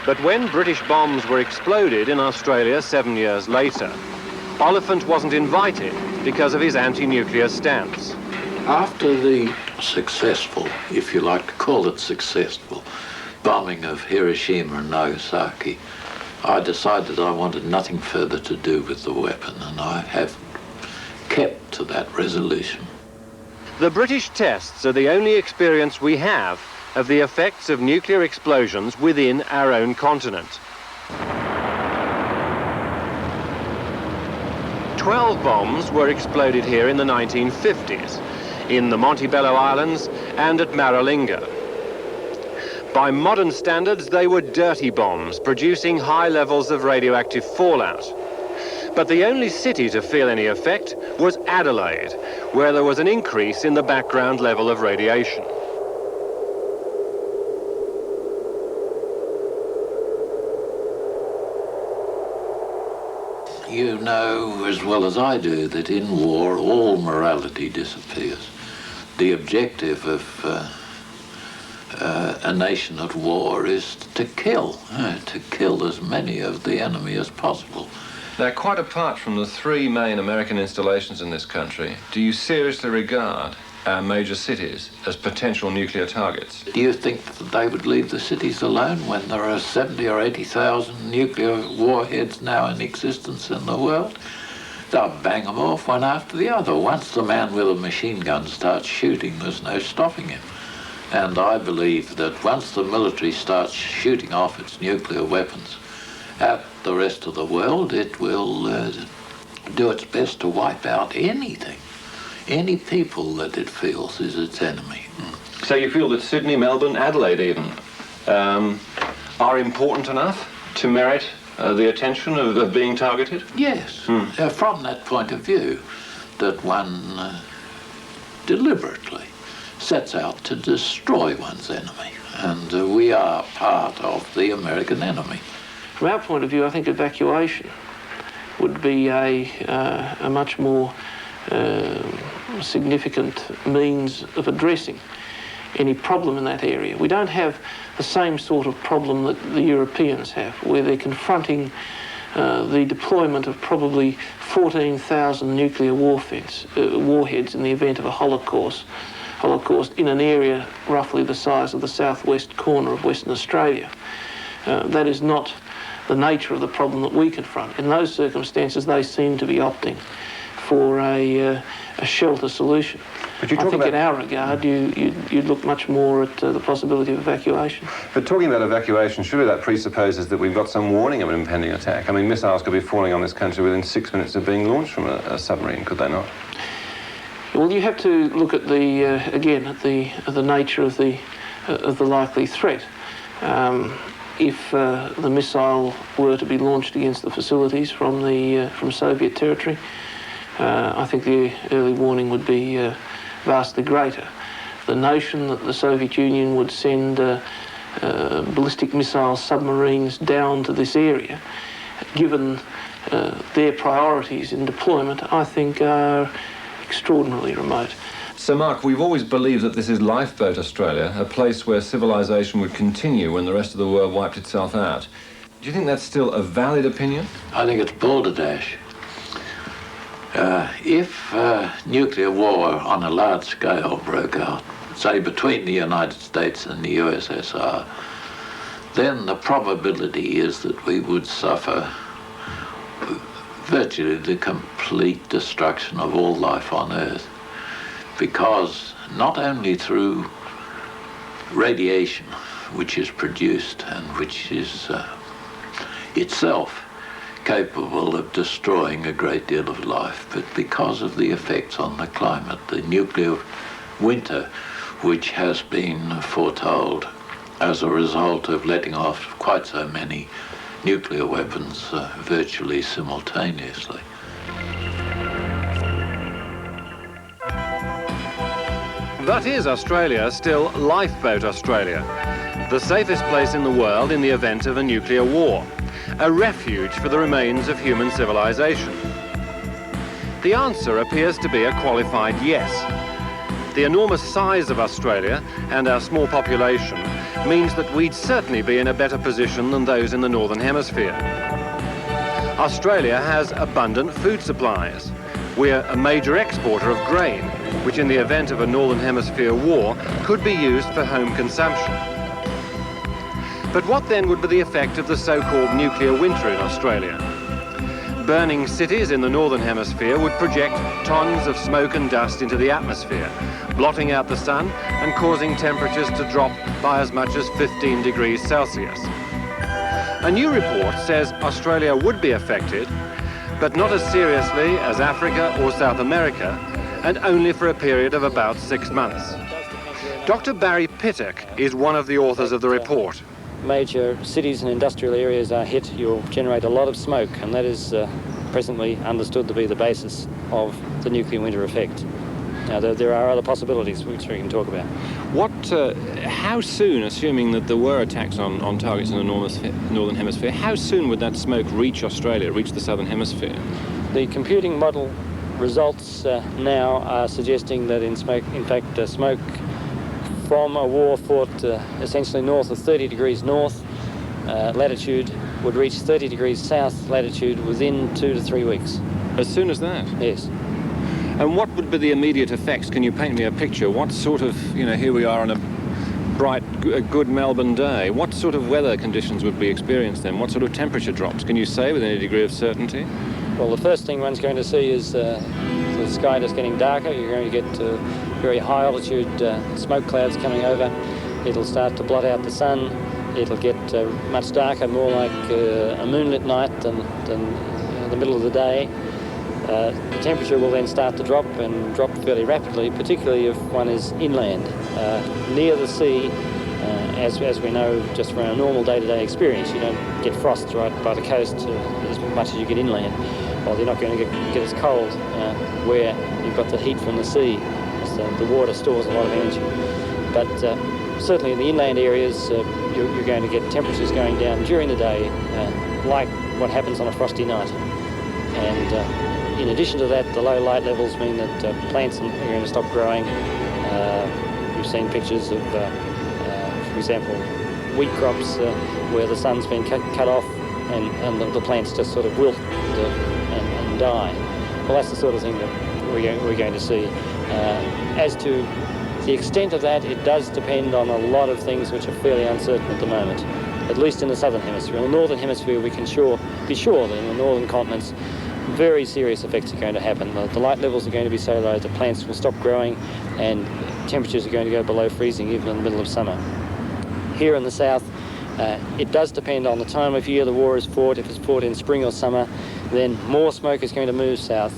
But when British bombs were exploded in Australia 7 years later, Oliphant wasn't invited because of his anti-nuclear stance. After the successful, if you like to call it successful, bombing of Hiroshima and Nagasaki, I decided I wanted nothing further to do with the weapon, and I have kept to that resolution. The British tests are the only experience we have of the effects of nuclear explosions within our own continent. 12 bombs were exploded here in the 1950s, in the Montebello Islands and at Maralinga. By modern standards, they were dirty bombs, producing high levels of radioactive fallout. But the only city to feel any effect was Adelaide, where there was an increase in the background level of radiation. You know as well as I do that in war all morality disappears. The objective of a nation at war is to kill as many of the enemy as possible. Now, quite apart from the 3 main American installations in this country, do you seriously regard our major cities as potential nuclear targets? Do you think that they would leave the cities alone when there are 70 or 80,000 nuclear warheads now in existence in the world? They'll bang them off one after the other. Once the man with a machine gun starts shooting, there's no stopping him. And I believe that once the military starts shooting off its nuclear weapons at the rest of the world, it will do its best to wipe out anything, any people that it feels is its enemy. So you feel that Sydney, Melbourne, Adelaide even, are important enough to merit the attention of being targeted? Yes, from that point of view, that one deliberately sets out to destroy one's enemy, and we are part of the American enemy. From our point of view, I think evacuation would be a much more significant means of addressing any problem in that area. We don't have the same sort of problem that the Europeans have, where they're confronting the deployment of probably 14,000 nuclear warheads in the event of a Holocaust Holocaust in an area roughly the size of the southwest corner of Western Australia. That is not the nature of the problem that we confront. In those circumstances, they seem to be opting for a shelter solution. But you I talk think about... in our regard, you'd look much more at the possibility of evacuation. But talking about evacuation, surely that presupposes that we've got some warning of an impending attack. I mean, missiles could be falling on this country within 6 minutes of being launched from a submarine, could they not? Well, you have to look at the again at the nature of the likely threat. If the missile were to be launched against the facilities from Soviet territory, I think the early warning would be vastly greater. The notion that the Soviet Union would send ballistic missile submarines down to this area, given their priorities in deployment, I think are extraordinarily remote. So, Mark, we've always believed that this is Lifeboat Australia, a place where civilization would continue when the rest of the world wiped itself out. Do you think that's still a valid opinion? I think it's balderdash. If nuclear war on a large scale broke out, say between the United States and the USSR, then the probability is that we would suffer virtually the complete destruction of all life on Earth, because not only through radiation, which is produced and which is itself capable of destroying a great deal of life, but because of the effects on the climate, the nuclear winter, which has been foretold as a result of letting off quite so many nuclear weapons virtually simultaneously. But is Australia still Lifeboat Australia? The safest place in the world in the event of a nuclear war. A refuge for the remains of human civilization? The answer appears to be a qualified yes. The enormous size of Australia and our small population means that we'd certainly be in a better position than those in the Northern Hemisphere. Australia has abundant food supplies. We're a major exporter of grain, which in the event of a Northern Hemisphere war could be used for home consumption. But what then would be the effect of the so-called nuclear winter in Australia? Burning cities in the Northern Hemisphere would project tons of smoke and dust into the atmosphere, blotting out the sun and causing temperatures to drop by as much as 15 degrees Celsius. A new report says Australia would be affected, but not as seriously as Africa or South America, and only for a period of about 6 months. Dr. Barry Pittock is one of the authors of the report. Major cities and industrial areas are hit, you'll generate a lot of smoke, and that is presently understood to be the basis of the nuclear winter effect. Now, there are other possibilities which we can talk about. How soon, assuming that there were attacks on targets in the Northern Hemisphere, how soon would that smoke reach Australia, reach the Southern Hemisphere? The computing model results now are suggesting that smoke from a war fought essentially north of 30 degrees north latitude would reach 30 degrees south latitude within 2 to 3 weeks. As soon as that? Yes. And what would be the immediate effects? Can you paint me a picture? What sort of, here we are on a bright, good Melbourne day. What sort of weather conditions would be experienced then? What sort of temperature drops? Can you say with any degree of certainty? Well, the first thing one's going to see is the sky just getting darker. You're going to get very high altitude smoke clouds coming over. It'll start to blot out the sun. It'll get much darker, more like a moonlit night than the middle of the day. The temperature will then start to drop and drop fairly rapidly, particularly if one is inland. Near the sea, as we know just from our normal day-to-day experience, you don't get frost right by the coast as much as you get inland. Well, you're not going to get as cold where you've got the heat from the sea. The water stores a lot of energy. But certainly in the inland areas, you're going to get temperatures going down during the day, like what happens on a frosty night. And in addition to that, the low light levels mean that plants are going to stop growing. We've seen pictures of, for example, wheat crops where the sun's been cut off and the plants just sort of wilt and die. Well, that's the sort of thing that we're going to see. As to The extent of that, it does depend on a lot of things which are fairly uncertain at the moment, at least in the southern hemisphere. In the northern hemisphere, we can be sure that in the northern continents, very serious effects are going to happen. The light levels are going to be so low, the plants will stop growing, and temperatures are going to go below freezing even in the middle of summer. Here in the south, it does depend on the time of year the war is fought. If it's fought in spring or summer, then more smoke is going to move south,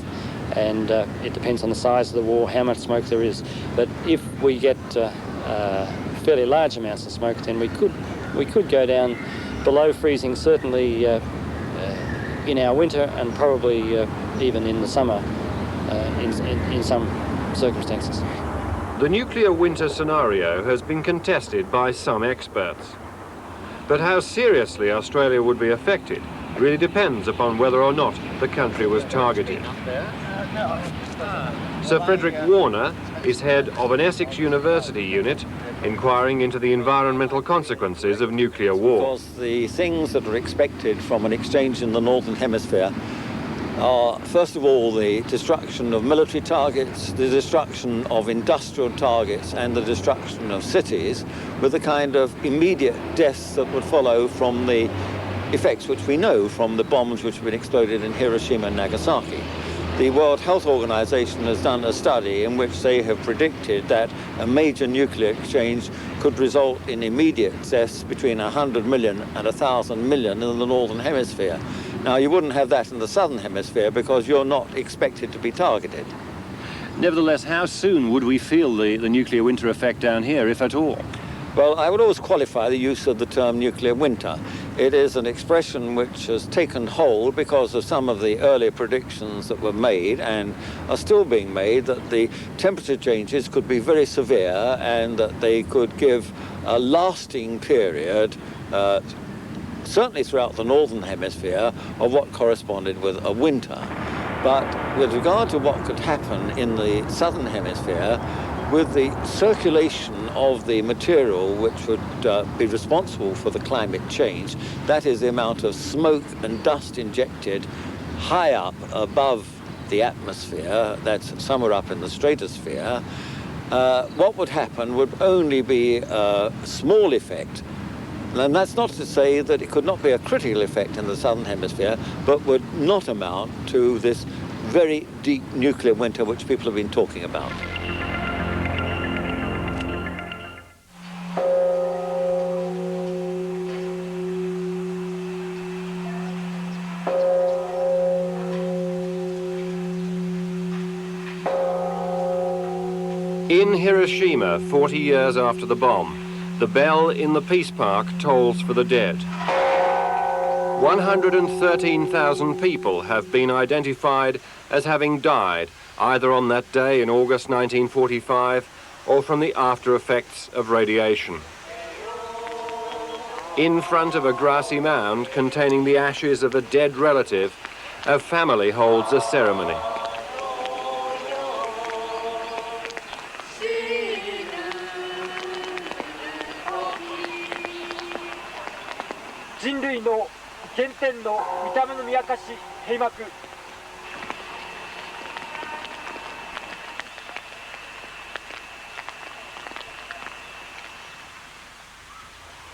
and it depends on the size of the war, how much smoke there is. But if we get fairly large amounts of smoke, then we could go down below freezing, certainly in our winter, and probably even in the summer in some circumstances. The nuclear winter scenario has been contested by some experts. But how seriously Australia would be affected really depends upon whether or not the country was targeted. Sir Frederick Warner is head of an Essex University unit inquiring into the environmental consequences of nuclear war. Because the things that are expected from an exchange in the Northern Hemisphere are, first of all, the destruction of military targets, the destruction of industrial targets, and the destruction of cities, with the kind of immediate deaths that would follow from the effects which we know from the bombs which have been exploded in Hiroshima and Nagasaki. The World Health Organization has done a study in which they have predicted that a major nuclear exchange could result in immediate deaths between 100 million and 1,000 million in the Northern Hemisphere. Now, you wouldn't have that in the Southern Hemisphere because you're not expected to be targeted. Nevertheless, how soon would we feel the nuclear winter effect down here, if at all? Well, I would always qualify the use of the term nuclear winter. It is an expression which has taken hold because of some of the earlier predictions that were made and are still being made, that the temperature changes could be very severe and that they could give a lasting period, certainly throughout the Northern Hemisphere, of what corresponded with a winter. But with regard to what could happen in the Southern Hemisphere, with the circulation of the material which would be responsible for the climate change, that is the amount of smoke and dust injected high up above the atmosphere, that's somewhere up in the stratosphere, what would happen would only be a small effect. And that's not to say that it could not be a critical effect in the Southern Hemisphere, but would not amount to this very deep nuclear winter which people have been talking about. In Hiroshima, 40 years after the bomb, the bell in the Peace Park tolls for the dead. 113,000 people have been identified as having died either on that day in August 1945 or from the after effects of radiation. In front of a grassy mound containing the ashes of a dead relative, a family holds a ceremony.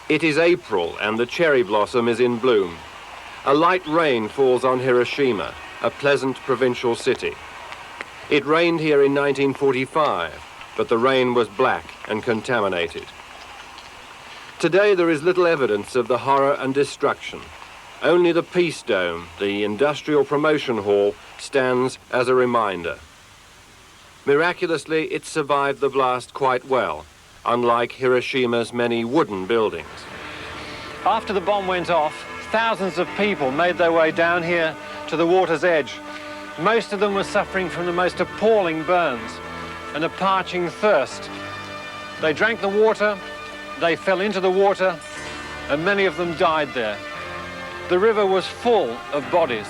It is April and the cherry blossom is in bloom. A light rain falls on Hiroshima, a pleasant provincial city. It rained here in 1945, but the rain was black and contaminated. Today there is little evidence of the horror and destruction. Only the Peace Dome, the industrial promotion hall, stands as a reminder. Miraculously, it survived the blast quite well, unlike Hiroshima's many wooden buildings. After the bomb went off, thousands of people made their way down here to the water's edge. Most of them were suffering from the most appalling burns and a parching thirst. They drank the water, they fell into the water, and many of them died there. The river was full of bodies.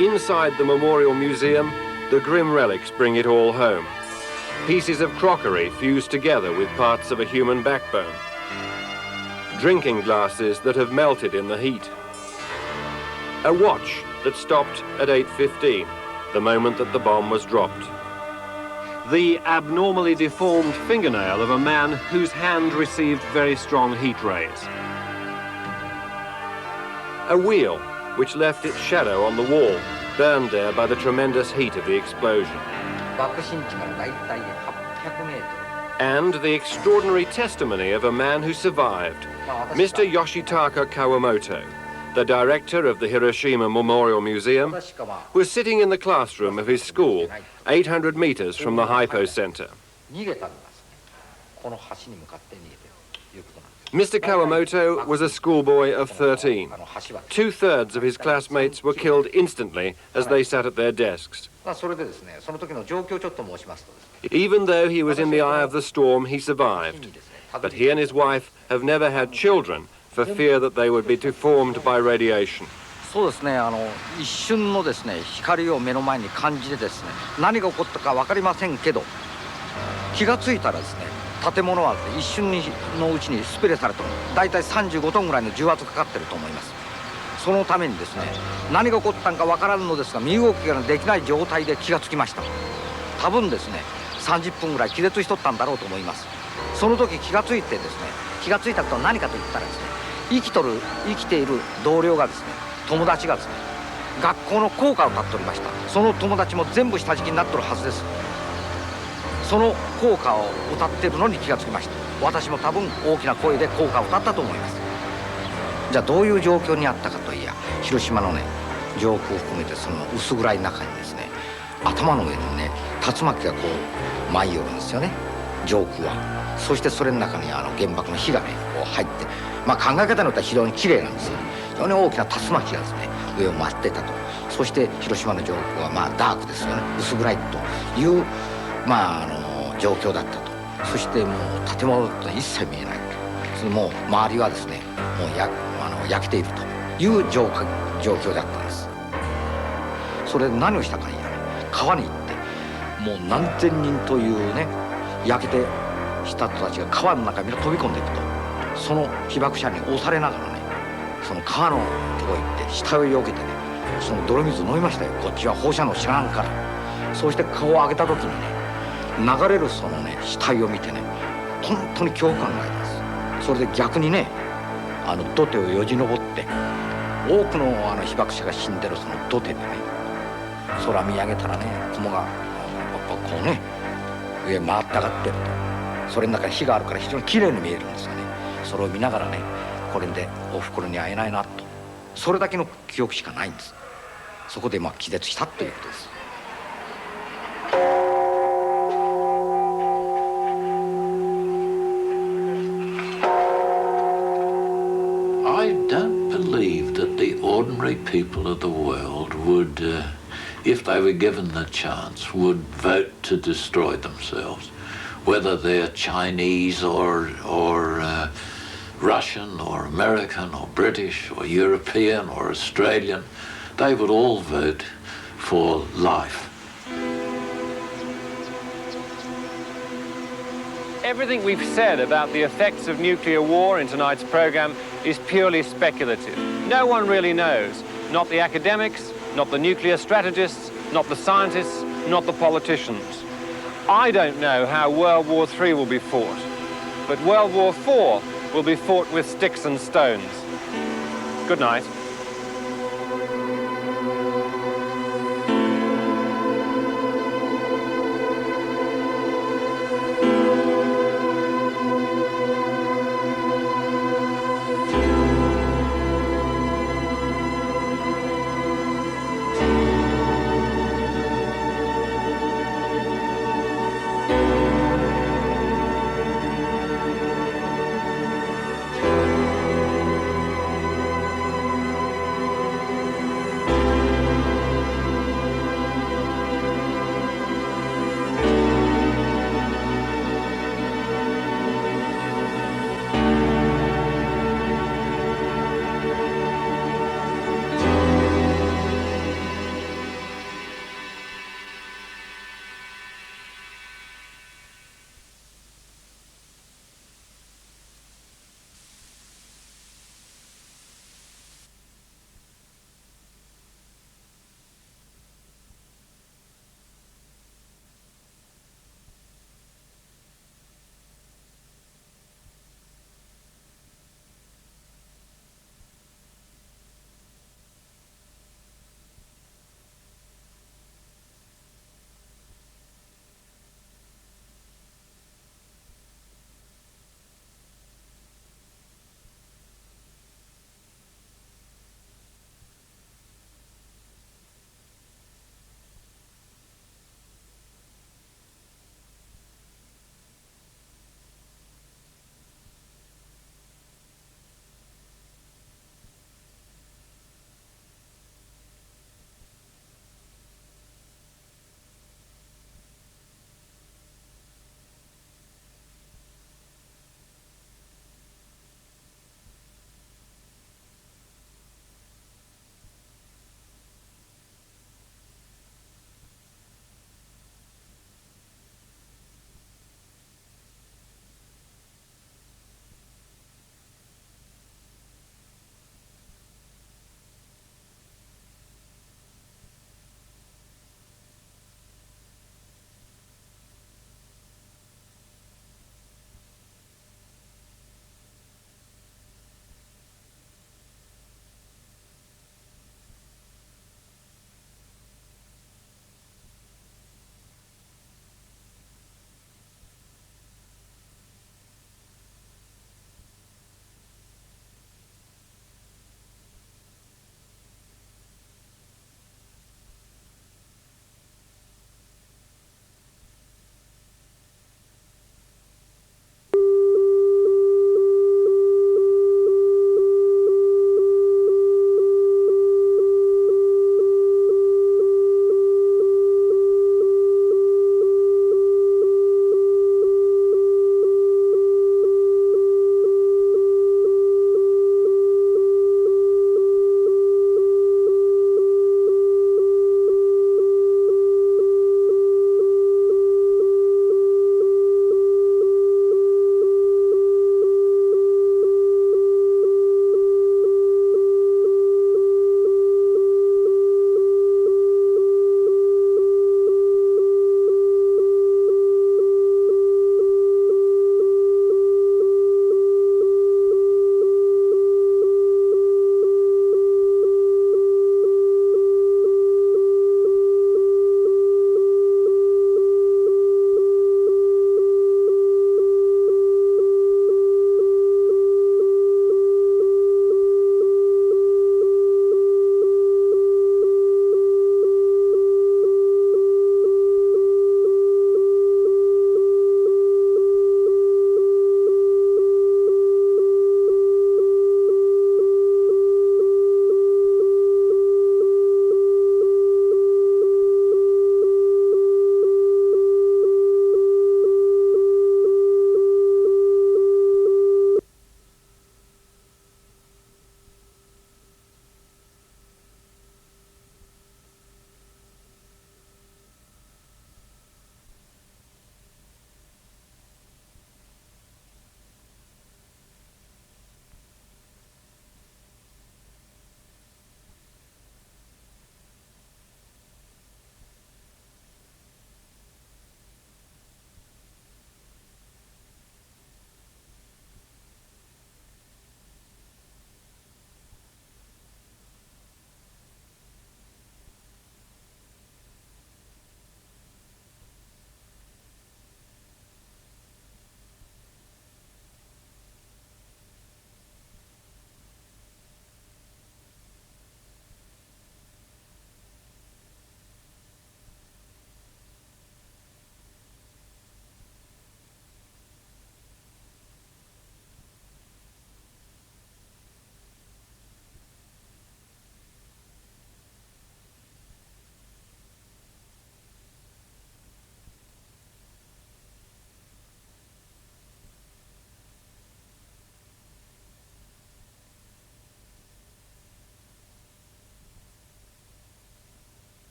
Inside the Memorial Museum, the grim relics bring it all home. Pieces of crockery fused together with parts of a human backbone. Drinking glasses that have melted in the heat. A watch that stopped at 8:15, the moment that the bomb was dropped. The abnormally deformed fingernail of a man whose hand received very strong heat rays. A wheel which left its shadow on the wall, burned there by the tremendous heat of the explosion. And the extraordinary testimony of a man who survived, Mr. Yoshitaka Kawamoto, the director of the Hiroshima Memorial Museum, was sitting in the classroom of his school, 800 meters from the hypocenter. Mr. Kawamoto was a schoolboy of 13. 2/3 of his classmates were killed instantly as they sat at their desks. Even though he was in the eye of the storm, he survived. But he and his wife have never had children for fear that they would be deformed by radiation. そうですね、一瞬のですね、光を目の前に感じてですね、何が起こったか分かりませんけど、気がついたらですね、建物は一瞬のうちにスプレーされても、大体35トンぐらいの重圧がかかっていると思います。そのためにですね、何が起こったのか分からんのですが、身動きができない状態で気がつきました。多分ですね、30分ぐらい気絶しとったんだろうと思います。その時気がついてですね、気がついたことは何かと言ったらですね、生きている同僚がですね、友達がですね、学校の校歌を歌っておりました。その友達も全部下敷きになってるはずです。その校歌を歌っているのに気がつきました。私も多分大きな声で校歌を歌ったと思います。じゃあどういう状況にあったかといや、広島のね、上空を含めてその薄暗い中にですね、頭の上にね、竜巻がこう舞い寄るんですよね、上空は。そしてそれの中に原爆の火がね、こう入って、まあ考え方によっては非常に綺麗なんですよ。非常に大きな竜巻がですね、上を舞ってたと。そして広島の上空はまあダークですよね、薄暗いというまあ状況だったと。そしてもう建物と一切見えない。それもう周りはですね、もう焼けているという状況だったんです。それで何をしたかいやね、川に行ってもう何千人というね、焼けてした人たちが川の中に飛び込んでいくと、その被爆者に押されながらね、その川のとこ行って死体をよけてね、その泥水飲みましたよ。こっちは放射能知らんから。そうして顔を上げた時にね、流れるそのね死体を見てね、本当に恐怖感があります。それで逆にね、土手をよじ登って多くの被爆者が死んでるその土手でね、空見上げたらね、雲がこうね上回って上がってると。それの中に火があるから非常に綺麗に見えるんですよね。それを見ながらね、これでおふくろに会えないなと、それだけの記憶しかないんです。そこでまあ気絶したということです。I don't believe that the ordinary people of the world would, if they were given the chance, would vote to destroy themselves. Whether they're Chinese or Russian or American or British or European or Australian, they would all vote for life. Everything we've said about the effects of nuclear war in tonight's program is purely speculative. No one really knows. Not the academics, not the nuclear strategists, not the scientists, not the politicians. I don't know how World War III will be fought, but World War IV will be fought with sticks and stones. Good night.